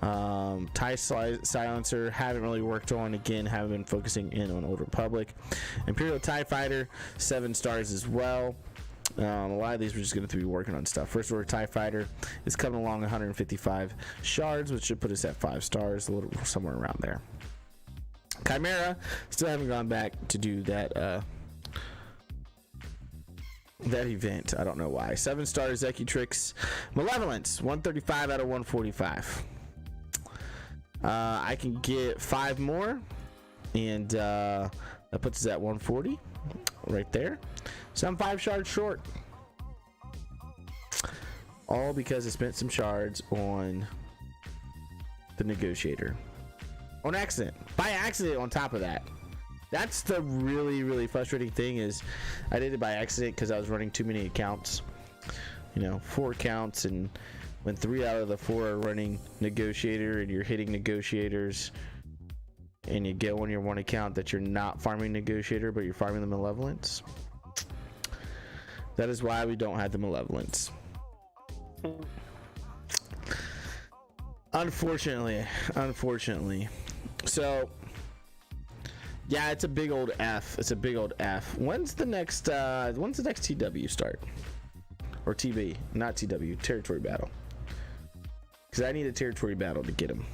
TIE Silencer haven't really worked on. Again, haven't been focusing in on Old Republic. Imperial TIE Fighter, 7 stars as well. A lot of these we're just going to be working on stuff. First Order TIE Fighter is coming along 155 shards, which should put us at 5 stars, a little somewhere around there. Chimera, still haven't gone back to do that that event. I don't know why. 7 stars, Zecutrix. Malevolence, 135 out of 145. I can get 5 more, and that puts us at 140 right there. So I'm 5 shards short. All because I spent some shards on the Negotiator. On accident. By accident on top of that. That's the really, really frustrating thing is I did it by accident because I was running too many accounts. 4 accounts, and when 3 out of the 4 are running Negotiator and you're hitting Negotiators and you get on your one account that you're not farming Negotiator but you're farming the Malevolence. That is why we don't have the Malevolence. Unfortunately. So, yeah, it's a big old F. When's the next TW start? Or TB, not TW, territory battle. Because I need a territory battle to get him.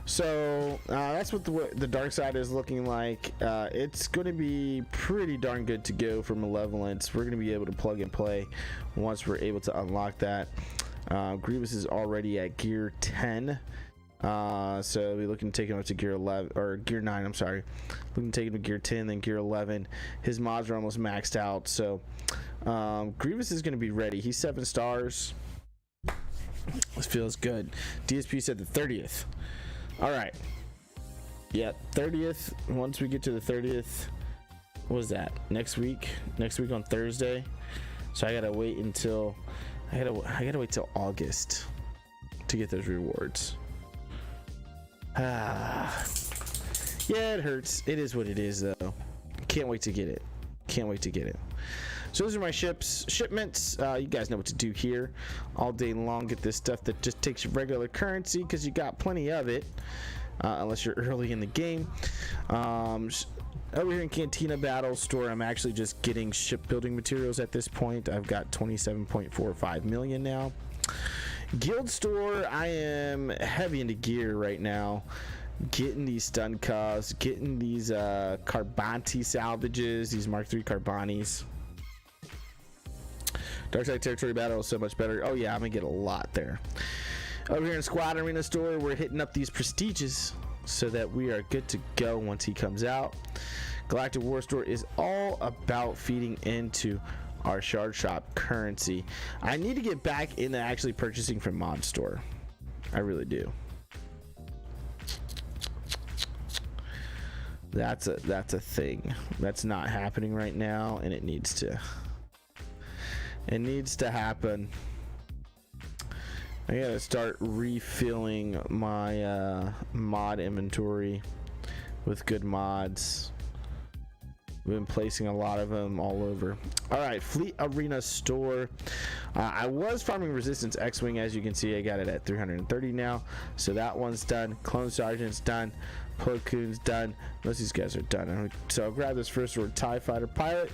So that's what the dark side is looking like. It's going to be pretty darn good to go for Malevolence. We're going to be able to plug and play once we're able to unlock that. Grievous is already at gear 10. So we're looking to take him up to gear 11 or gear 9. I'm sorry, looking to take him to gear 10, then gear 11. His mods are almost maxed out, so Grievous is going to be ready. He's 7 stars. This feels good. DSP said the 30th. All right. Yeah, 30th. Once we get to the 30th, what is that? Next week on Thursday. So I gotta wait until I gotta wait till August to get those rewards. Yeah, it hurts. It is what it is, though. Can't wait to get it. So those are my shipments. You guys know what to do here. All day long, get this stuff that just takes your regular currency because you got plenty of it, unless you're early in the game. Over here in Cantina Battle Store, I'm actually just getting shipbuilding materials at this point. I've got 27.45 million now. Guild Store, I am heavy into gear right now. Getting these stun cuffs, getting these Carbanti salvages, these Mark III Carbanis. Darkside Territory Battle is so much better. Oh yeah, I'm gonna get a lot there. Over here in Squad Arena Store, we're hitting up these prestiges so that we are good to go once he comes out. Galactic War Store is all about feeding into our shard shop currency. I need to get back into actually purchasing from Mod Store. I really do. That's a thing that's not happening right now, and it needs to happen. I gotta start refilling my mod inventory with good mods. We've been placing a lot of them all over. All right, Fleet Arena Store. I was farming Resistance X-Wing. As you can see, I got it at 330 now. So that one's done. Clone Sergeant's done. Plo Koon's done. Most of these guys are done. So I'll grab this First Order TIE Fighter Pilot.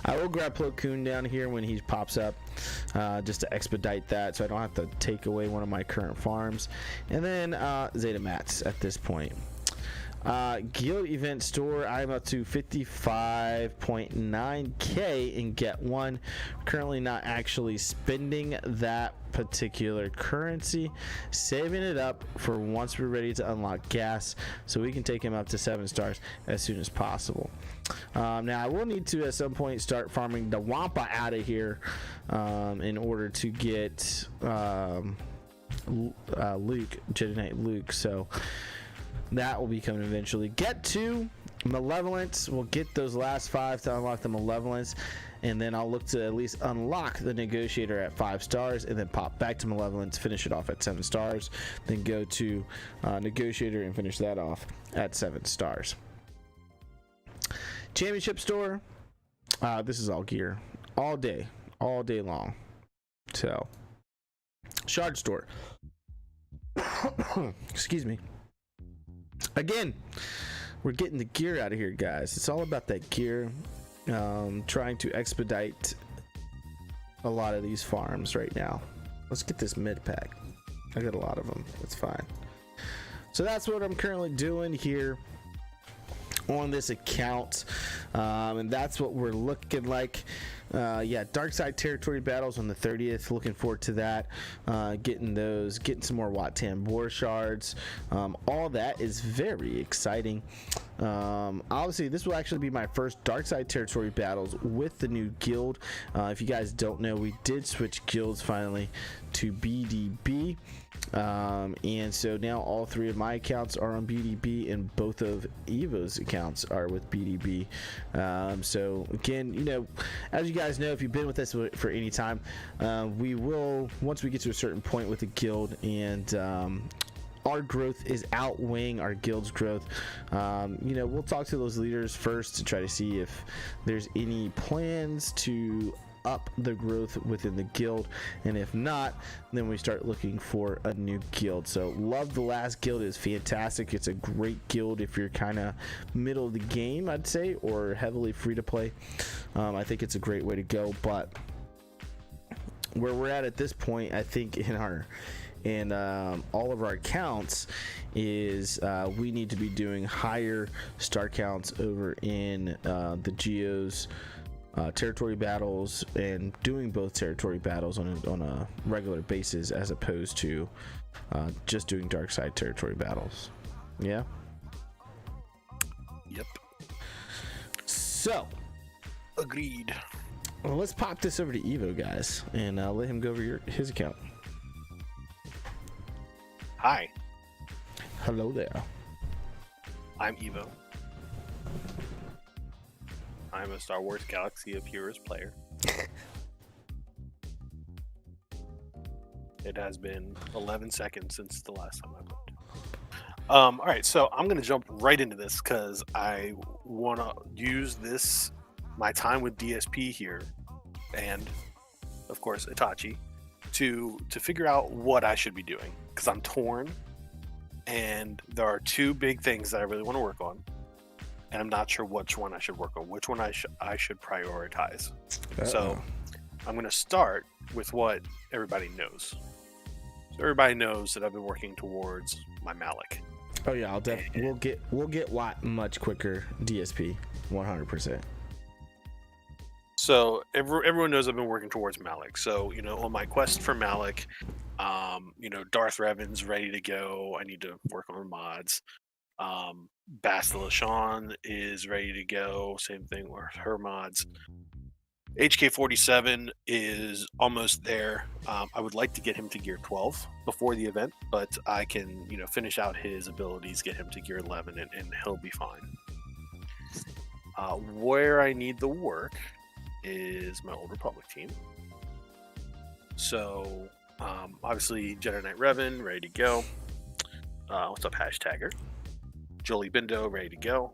I will grab Plo Koon down here when he pops up, just to expedite that so I don't have to take away one of my current farms. And then Zeta Mats at this point. Guild Event Store, I'm up to 55.9k and get one. Currently not actually spending that particular currency, saving it up for once we're ready to unlock gas so we can take him up to 7 stars as soon as possible. Now I will need to at some point start farming the Wampa out of here in order to get Luke, Jedi Knight Luke, so that will be coming eventually. Get to Malevolence. We'll get those last 5 to unlock the Malevolence, and then I'll look to at least unlock the Negotiator at 5 stars, and then pop back to Malevolence, finish it off at 7 stars, then go to Negotiator and finish that off at 7 stars. Championship Store. This is all gear, all day long. So, Shard Store. Excuse me. Again, we're getting the gear out of here, guys. It's all about that gear. Trying to expedite a lot of these farms right now. Let's get this mid pack. I got a lot of them. It's fine. So that's what I'm currently doing here on this account, and that's what we're looking like. Dark Side territory battles on the 30th. Looking forward to that. Getting some more Wat Tambor shards. All that is very exciting. Obviously, this will actually be my first Dark Side territory battles with the new guild. If you guys don't know, we did switch guilds finally to BDB. And so now all three of my accounts are on BDB, and both of Evo's accounts are with BDB. So again, as you guys know, if you've been with us for any time, we will, once we get to a certain point with the guild and our growth is outweighing our guild's growth, we'll talk to those leaders first to try to see if there's any plans to up the growth within the guild, and if not, then we start looking for a new guild. So love the last guild. Is fantastic. It's a great guild if you're kind of middle of the game, I'd say, or heavily free to play. I think it's a great way to go. But where we're at this point, I think in all of our accounts is we need to be doing higher star counts over in the Geos territory battles, and doing both territory battles on a regular basis, as opposed to just doing dark side territory battles. Yeah. Yep. So, agreed. Well, let's pop this over to Evo, guys, and let him go over his account. Hi. Hello there. I'm Evo. I'm a Star Wars Galaxy of Heroes player. It has been 11 seconds since the last time I played. All right, so I'm going to jump right into this because I want to use my time with DSP here, and of course Itachi, to figure out what I should be doing, because I'm torn, and there are two big things that I really want to work on. And I'm not sure which one I should work on, which one I should prioritize. So I'm going to start with what everybody knows. So everybody knows that I've been working towards my Malik. Oh yeah, I'll definitely we'll get Watt much quicker. DSP, 100%. So everyone knows I've been working towards Malik. So on my quest for Malik, Darth Revan's ready to go. I need to work on mods. Bastila Shan is ready to go. Same thing with her mods. HK47 is almost there. I would like to get him to gear 12 before the event, but I can, finish out his abilities, get him to gear 11, and he'll be fine. Where I need the work is my Old Republic team. So, obviously, Jedi Knight Revan, ready to go. What's up, hashtagger? Jolie Bindo, ready to go.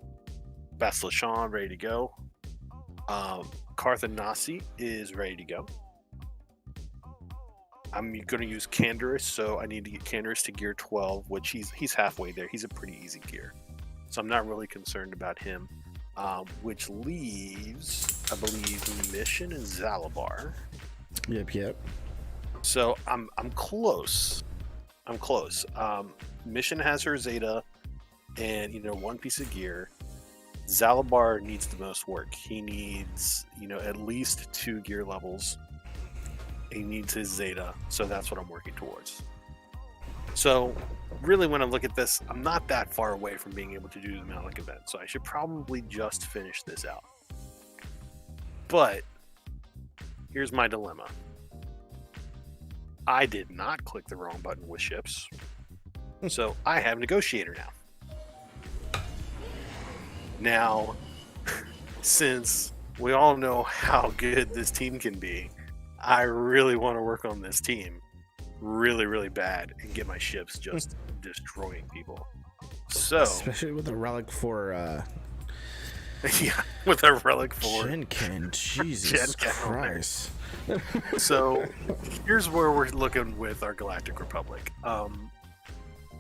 Bastila Shan, ready to go. Carthan Nasi is ready to go. I'm going to use Canderous, so I need to get Canderous to gear 12, which he's halfway there. He's a pretty easy gear. So I'm not really concerned about him. Which leaves, I believe, Mission and Zalabar. Yep. So I'm close. Mission has her Zeta and one piece of gear. Zalabar needs the most work. He needs at least 2 gear levels. He needs his Zeta, so that's what I'm working towards. So really, when I look at this, I'm not that far away from being able to do the Malik event, so I should probably just finish this out. But here's my dilemma. I did not click the wrong button with ships, so I have Negotiator now. Now, since we all know how good this team can be, I really want to work on this team really, really bad and get my ships just destroying people. So, especially with the relic for Yeah, with a relic 4. Shenken, Jesus Christ. So here's where we're looking with our Galactic Republic.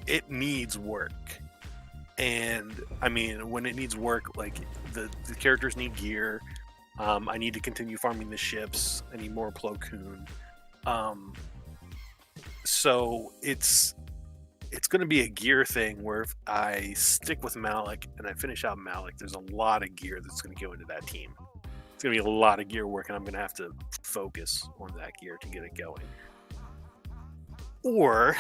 It needs work. And I mean, when it needs work, like the characters need gear. I need to continue farming the ships. I need more Plo Koon. So it's going to be a gear thing where if I stick with Malik and I finish out Malik, there's a lot of gear that's going to go into that team. It's going to be a lot of gear work, and I'm going to have to focus on that gear to get it going. Or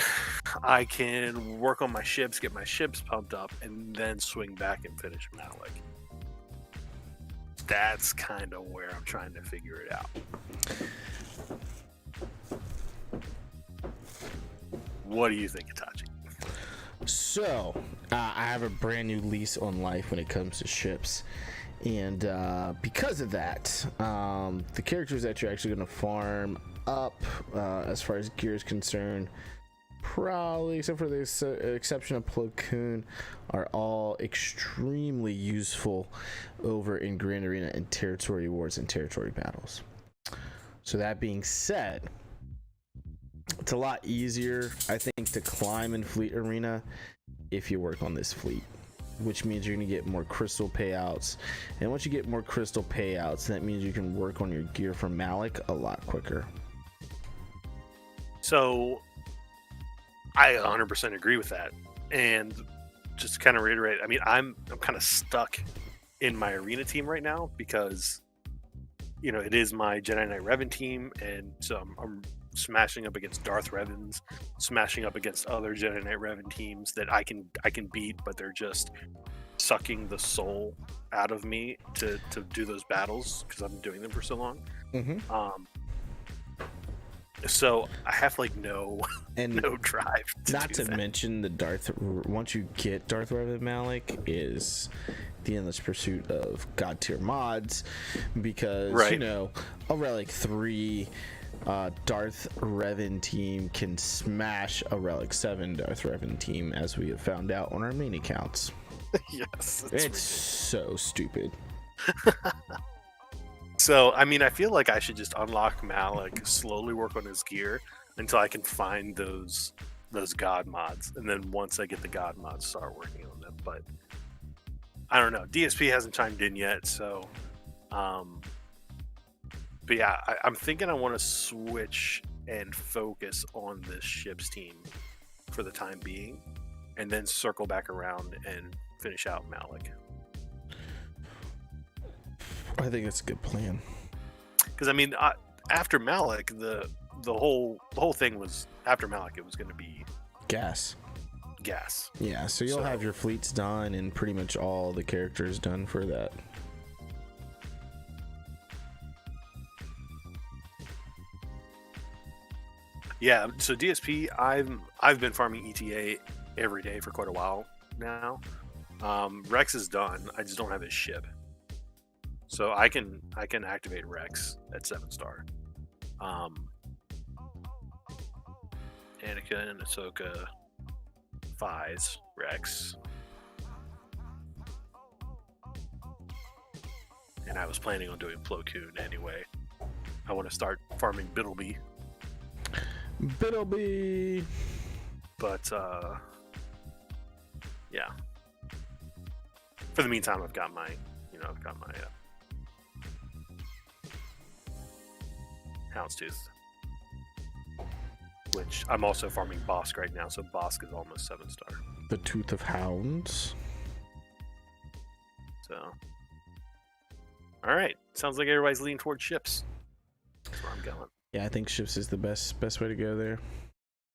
I can work on my ships, get my ships pumped up, and then swing back and finish Malik. That's kind of where I'm trying to figure it out. What do you think, Itachi? So, I have a brand new lease on life when it comes to ships. And because of that, the characters that you're actually going to farm up, as far as gear is concerned, probably, except for the exception of Plo Koon, are all extremely useful over in Grand Arena and territory wars and territory battles. So that being said, it's a lot easier, I think, to climb in Fleet Arena if you work on this fleet, which means you're going to get more crystal payouts. And once you get more crystal payouts, that means you can work on your gear from Malik a lot quicker. So I 100% agree with that. And just to kind of reiterate, I mean, I'm kind of stuck in my arena team right now because, you know, it is my Jedi Knight Revan team, and so I'm smashing up against Darth Revans, smashing up against other Jedi Knight Revan teams that I can beat, but they're just sucking the soul out of me to do those battles because I've been doing them for so long. So I have like no drive. Not to mention the once you get Darth Revan Malik is the endless pursuit of god tier mods, because you know, a Relic 3 Darth Revan team can smash a Relic 7 Darth Revan team, as we have found out on our main accounts. Yes, it's so stupid. So, I mean, I feel like I should just unlock Malik, slowly work on his gear until I can find those god mods, and then once I get the god mods, start working on them. But I don't know. DSP hasn't chimed in yet, so. But yeah, I'm thinking I want to switch and focus on this ships team for the time being, and then circle back around and finish out Malik. I think it's a good plan. Because I mean, after Malik, the whole thing was after Malik, it was going to be gas. Yeah, so you'll have your fleets done and pretty much all the characters done for that. Yeah, so DSP, I've been farming ETA every day for quite a while now. Rex is done. I just don't have his ship. So I can activate Rex at 7-star. Anakin and Ahsoka, Fies, Rex. And I was planning on doing Plo Koon anyway. I want to start farming Bittleby. But yeah. For the meantime, I've got my Houndstooth, which I'm also farming Bosk right now, so Bosk is almost 7-star. The Tooth of Hounds. So, all right, sounds like everybody's leaning towards ships. That's where I'm going. Yeah, I think ships is the best way to go there.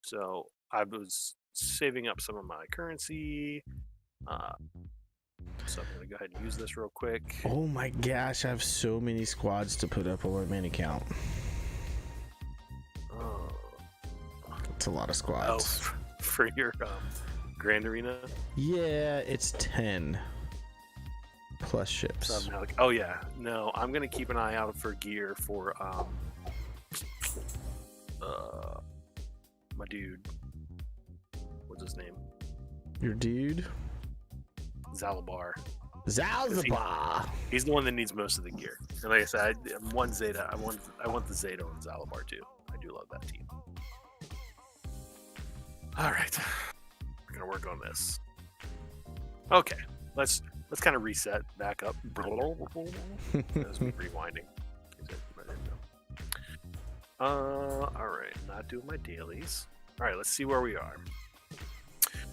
So I was saving up some of my currency. So I'm gonna go ahead and use this real quick. Oh my gosh, I have so many squads to put up on my main account. It's a lot of squads. Oh, for your Grand Arena? Yeah, it's 10 plus ships. So I'm now like, oh yeah, no, I'm gonna keep an eye out for gear for my dude. What's his name? Your dude? Zalabar. Zalzaba. He's the one that needs most of the gear. And like I said, I'm one Zeta. I want the Zeta on Zalabar too. I do love that team. All right, we're gonna work on this. Okay, let's kind of reset back up. As we rewinding. All right, not doing my dailies. All right, let's see where we are.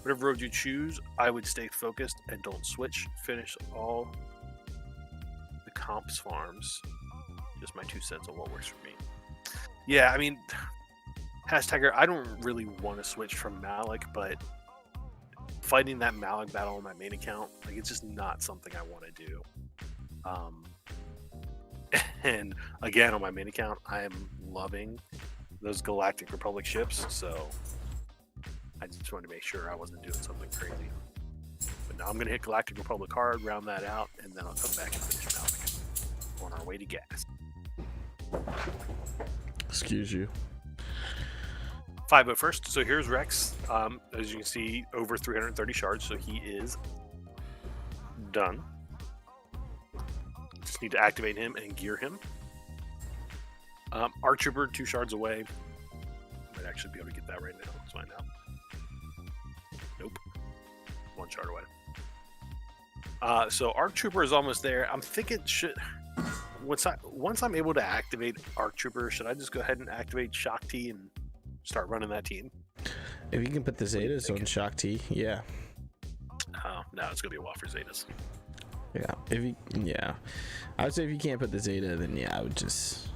Whatever road you choose, I would stay focused and don't switch. Finish all the comps farms. Just my 2 cents on what works for me. Yeah, I mean, hashtagger, I don't really want to switch from Malik, but fighting that Malik battle on my main account, like, it's just not something I want to do. And again, on my main account, I am loving those Galactic Republic ships, so I just wanted to make sure I wasn't doing something crazy. But now I'm going to hit Galactic Republic hard, round that out, and then I'll come back and finish Malik on our way to gas. Excuse you. 5 but first. So here's Rex. As you can see, over 330 shards, so he is done. Just need to activate him and gear him. Arc Trooper, 2 shards away. Might actually be able to get that right now. Let's find out. Nope. 1 shard away. So Arc Trooper is almost there. I'm thinking once I'm able to activate Arc Trooper, should I just go ahead and activate Shock T and start running that team? If you can put the Zetas on Shock T, yeah. Oh, no, it's gonna be a while for Zetas. Yeah. I would say if you can't put the Zeta, then yeah, I would just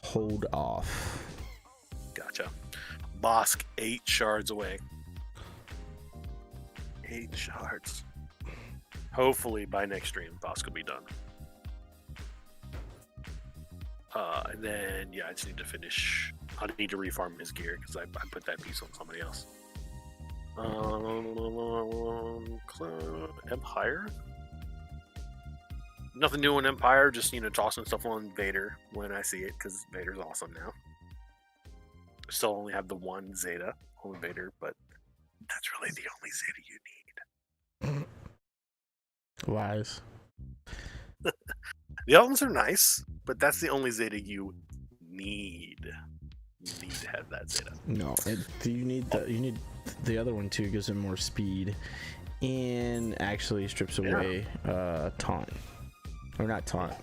hold off. Gotcha. Bosk, 8 shards away. 8 shards. Hopefully by next stream, Bosk will be done. And then, yeah, I just need to finish. I need to refarm his gear because I put that piece on somebody else. Empire? Nothing new on Empire, just, tossing stuff on Vader when I see it because Vader's awesome now. Still only have the 1 Zeta on Vader, but that's really the only Zeta you need. Wise. The other ones are nice, but that's the only Zeta you need. You need to have that Zeta. No, you need the other one too. Gives him more speed, and actually strips away taunt, or not taunt.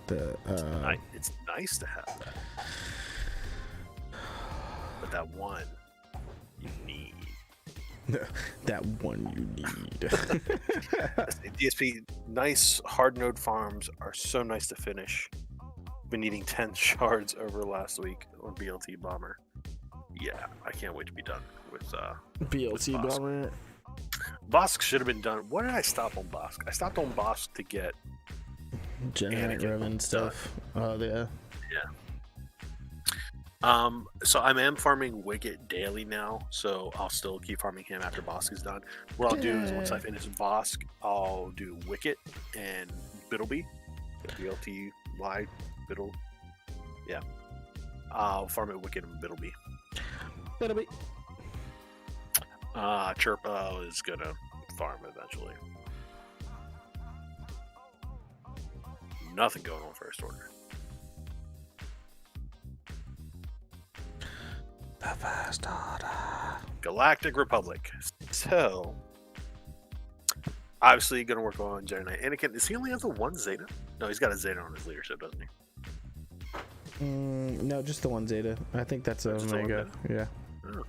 It's nice to have that, but that one you need. That one you need. DSP, nice hard node farms are so nice to finish. Been needing 10 shards over last week on BLT Bomber. Yeah, I can't wait to be done with BLT with Bosk. Bomber. Bosk should have been done. What did I stop on Bosk? I stopped on Bosk to get Generate Revan stuff. Oh, yeah. Yeah. So I am farming Wicket daily now, so I'll still keep farming him after Bosk is done. What I'll do is once I finish Bosk, I'll do Wicket and Bittleby. BLTY Bittle. Yeah. I'll farm it Wicket and Bittleby. Bittleby. Chirpa is gonna farm eventually. Nothing going on first order. The First Order. Galactic Republic. So, obviously, going to work on Jedi Knight Anakin. Does he only have the 1 Zeta? No, he's got a Zeta on his leadership, doesn't he? No, just the 1 Zeta. I think that's Omega. Yeah. Oh.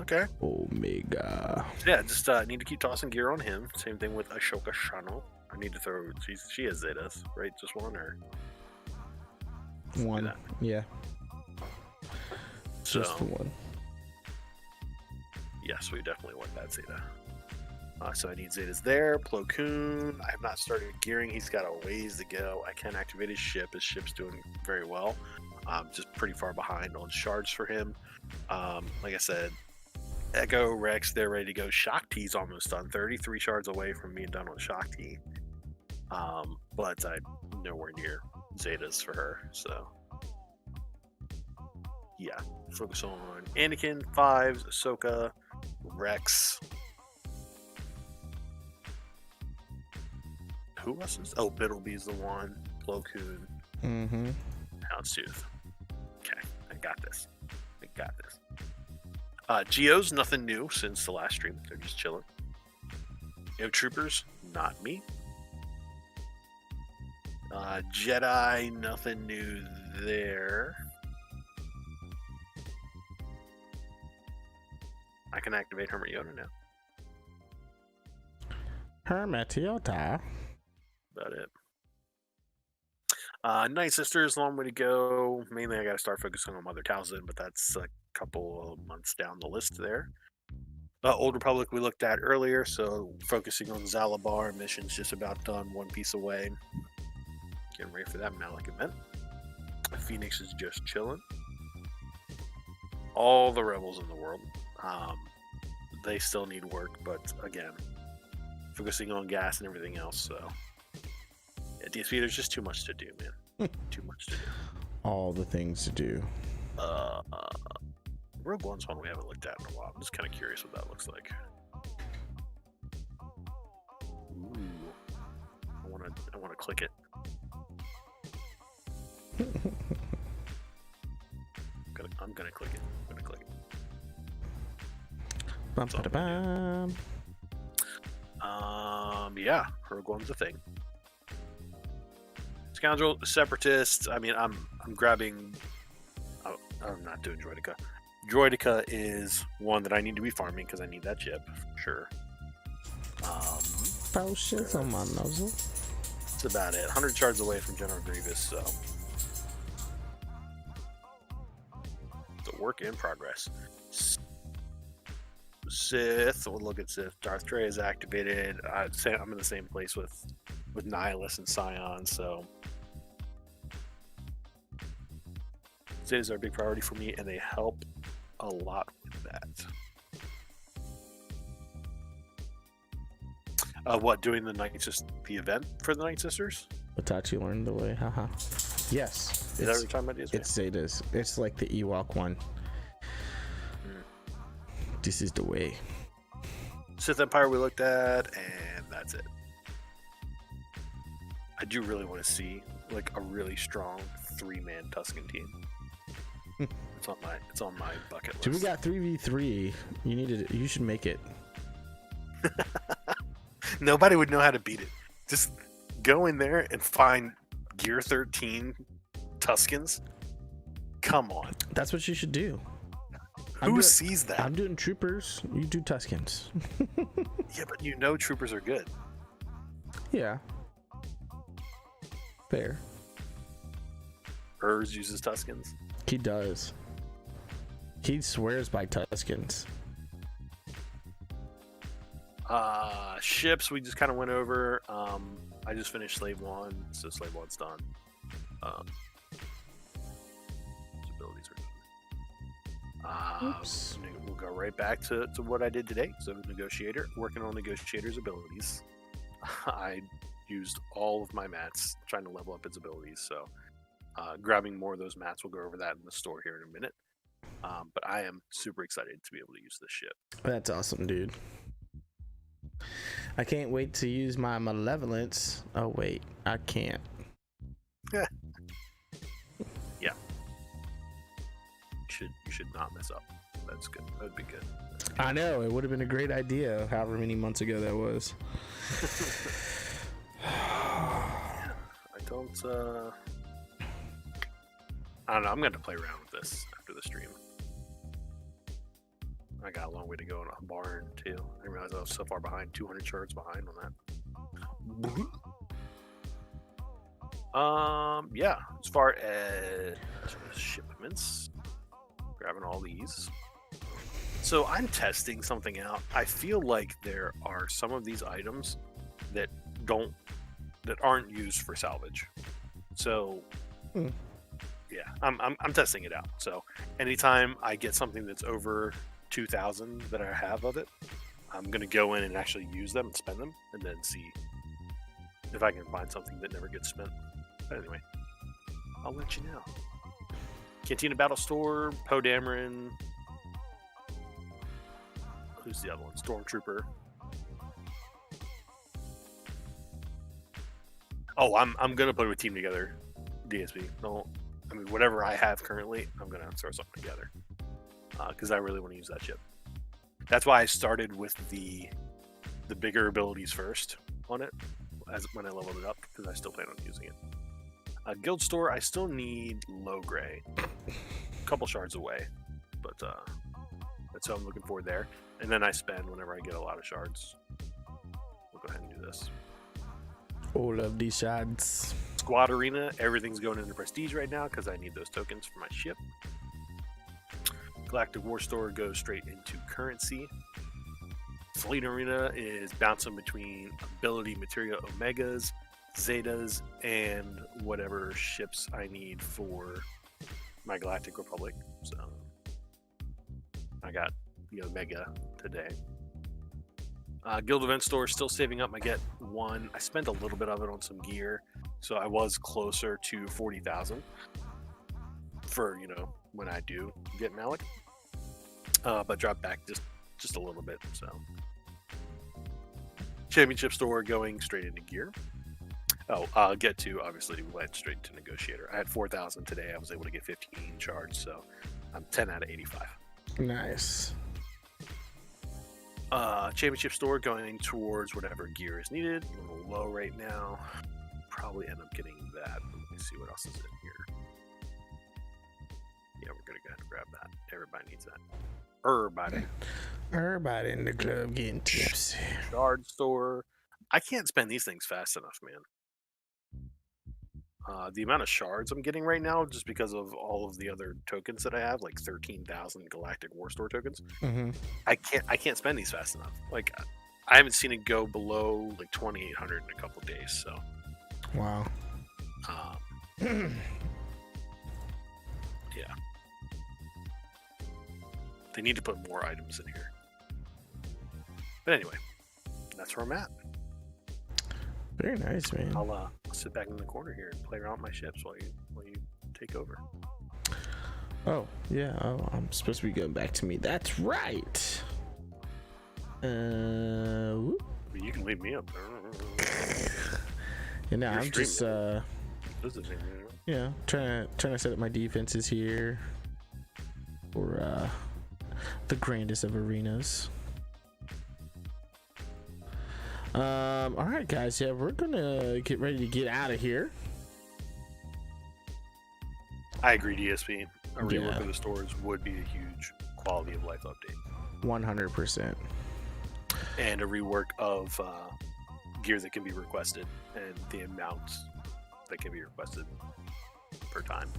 Okay. Omega. Yeah, just need to keep tossing gear on him. Same thing with Ashoka Shano. I need to throw. She has Zetas, right? Just one or 1. Yeah. Just So, the 1. yes, we definitely want that Zeta. So I need Zetas there. Plo Koon, I have not started gearing. He's got a ways to go. I can activate his ship. His ship's doing very well. Just pretty far behind on shards for him. Like I said, Echo, Rex, they're ready to go. Shock T's almost done. 33 shards away from being done on Shock T. But I'm nowhere near Zetas for her. So, yeah. Focus on Anakin, 5s, Ahsoka, Rex. Who else is? Oh, Biddleby's the one. Plo Koon. Mm-hmm. Houndstooth. Okay, I got this. Geo's nothing new since the last stream. They're just chilling. Troopers, not me. Jedi, nothing new there. I can activate Hermit Yoda now. Hermit Yoda. About it. Night Sisters, long way to go. Mainly, I got to start focusing on Mother Talzin, but that's a couple of months down the list there. Old Republic we looked at earlier, so focusing on Zalabar. Mission's just about done, one piece away. Getting ready for that Malik event. Phoenix is just chilling. All the rebels in the world. They still need work, but again, focusing on gas and everything else, so... Yeah, DSP, there's just too much to do, man. Too much to do. All the things to do. Rogue One's one we haven't looked at in a while. I'm just kind of curious what that looks like. Ooh, I want to click it. I'm gonna click it. Bum-ba-da-bum. Yeah, Rogue One's a thing. Scoundrel, Separatists. I mean, I'm grabbing. Oh, I'm not doing Droidica. Droidica is one that I need to be farming because I need that chip for sure. Shit on my nozzle. That's about it. 100 shards away from General Grievous, so it's a work in progress. Sith. We'll look at Sith. Darth Trey is activated. I'm in the same place with Nihilus and Scion, so Zetas are a big priority for me, and they help a lot with that. Doing the event for the Night Sisters? Itachi learned the way, haha. Yes. Is that what you're talking about? It's Zetas. It's like the Ewok one. This is the way. Sith Empire we looked at, and that's it. I do really want to see like a really strong 3-man Tusken team. It's on my bucket list. So we got 3v3. You should make it. Nobody would know how to beat it. Just go in there and find Gear 13 Tuskens. Come on. That's what you should do. Who sees that? I'm doing Troopers. You do Tuskens. Yeah, but Troopers are good. Yeah. Fair. Hers uses Tuskens. He does. He swears by Tuskens. Ships we just kind of went over. I just finished Slave 1, so Slave 1's done. Abilities are Oops. We'll go right back to what I did today. So Negotiator, working on Negotiator's abilities. I used all of my mats trying to level up its abilities, so grabbing more of those mats. We'll go over that in the store here in a minute. But I am super excited to be able to use this ship. That's awesome, dude. I can't wait to use my malevolence. Oh wait, I can't. Yeah. You should not mess up. That's good. That would be good. I know, it would have been a great idea however many months ago that was. I don't know. I'm going to play around with this after the stream. I got a long way to go in a barn, too. I didn't realize I was so far behind, 200 shards behind on that. Yeah, as far as shipments, grabbing all these. So I'm testing something out. I feel like there are some of these items that aren't used for salvage. So yeah, I'm testing it out. So anytime I get something that's over 2,000 that I have of it, I'm gonna go in and actually use them and spend them, and then see if I can find something that never gets spent. But anyway, I'll let you know. Cantina Battle Store, Poe Dameron. Who's the other one? Stormtrooper. Oh, I'm gonna put a team together, DSP. No, I mean whatever I have currently, I'm gonna throw something together because I really want to use that chip. That's why I started with the bigger abilities first on it, as when I leveled it up, because I still plan on using it. Guild store, I still need low gray, a couple shards away, but that's what I'm looking for there. And then I spend whenever I get a lot of shards. We'll go ahead and do this. All of these shards. Squad arena, everything's going into prestige right now because I need those tokens for my ship. Galactic War Store goes straight into currency. Fleet arena is bouncing between ability materia omegas, zetas, and whatever ships I need for my Galactic Republic. So I got the omega today. Guild event store, still saving up. I get one. I spent a little bit of it on some gear, so I was closer to 40,000 for when I do get Malik, but dropped back just a little bit. So championship store going straight into gear. Oh, I'll get to, obviously went straight to negotiator. I had 4,000 today. I was able to get 15 shards, so I'm 10 out of 85. Nice. Championship store going towards whatever gear is needed. A little low right now. Probably end up getting that. Let me see what else is in here. Yeah, we're gonna go ahead and grab that. Everybody needs that. Everybody in the club getting tipsy. Shard store. I can't spend these things fast enough, man. The amount of shards I'm getting right now, just because of all of the other tokens that I have, like 13,000 Galactic War Store tokens. Mm-hmm. I can't spend these fast enough. Like, I haven't seen it go below like 2,800 in a couple of days. So, wow. Yeah. They need to put more items in here. But anyway, that's where I'm at. Very nice, man. I'll sit back in the corner here and play around with my ships while you take over. Oh yeah, I'm supposed to be going back to me. That's right. You can leave me up. I'm just trying to set up my defenses here for the grandest of arenas. All right, guys. Yeah, we're gonna get ready to get out of here. I agree, DSP. A rework of the stores would be a huge quality of life update. 100%. And a rework of gear that can be requested and the amounts that can be requested per time.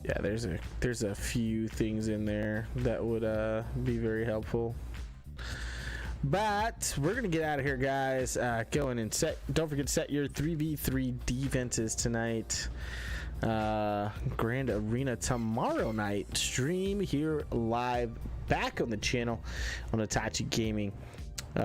Yeah, there's a few things in there that would be very helpful. But we're gonna get out of here, guys. Go in and don't forget to set your 3v3 defenses tonight. Grand Arena tomorrow night. Stream here live back on the channel on Itachi Gaming at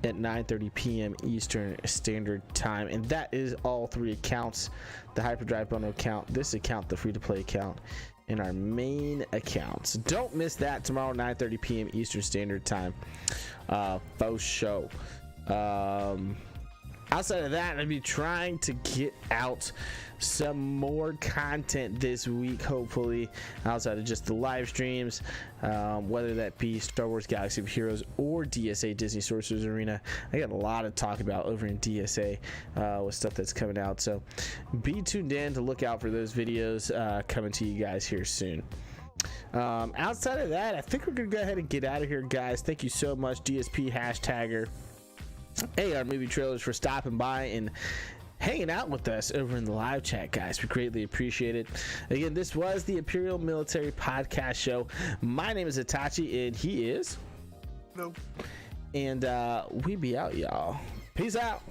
9:30 p.m. Eastern Standard Time, and that is all three accounts: the Hyperdrive Bundle account, this account, the free-to-play account, and our main accounts. Don't miss that tomorrow, 9:30 p.m. Eastern Standard Time. Faux show. Outside of that, I'll be trying to get out some more content this week, hopefully, outside of just the live streams, whether that be Star Wars Galaxy of Heroes or DSA Disney Sorcerer's Arena. I got a lot to talk about over in DSA with stuff that's coming out, so be tuned in to look out for those videos coming to you guys here soon. Outside of that, I think we're gonna go ahead and get out of here, guys. Thank you so much, DSP hashtagger, AR Movie Trailers, for stopping by and hanging out with us over in the live chat, guys. We greatly appreciate it. Again, this was the Imperial Military Podcast Show. My name is Itachi, and he is. No. And we be out, y'all. Peace out.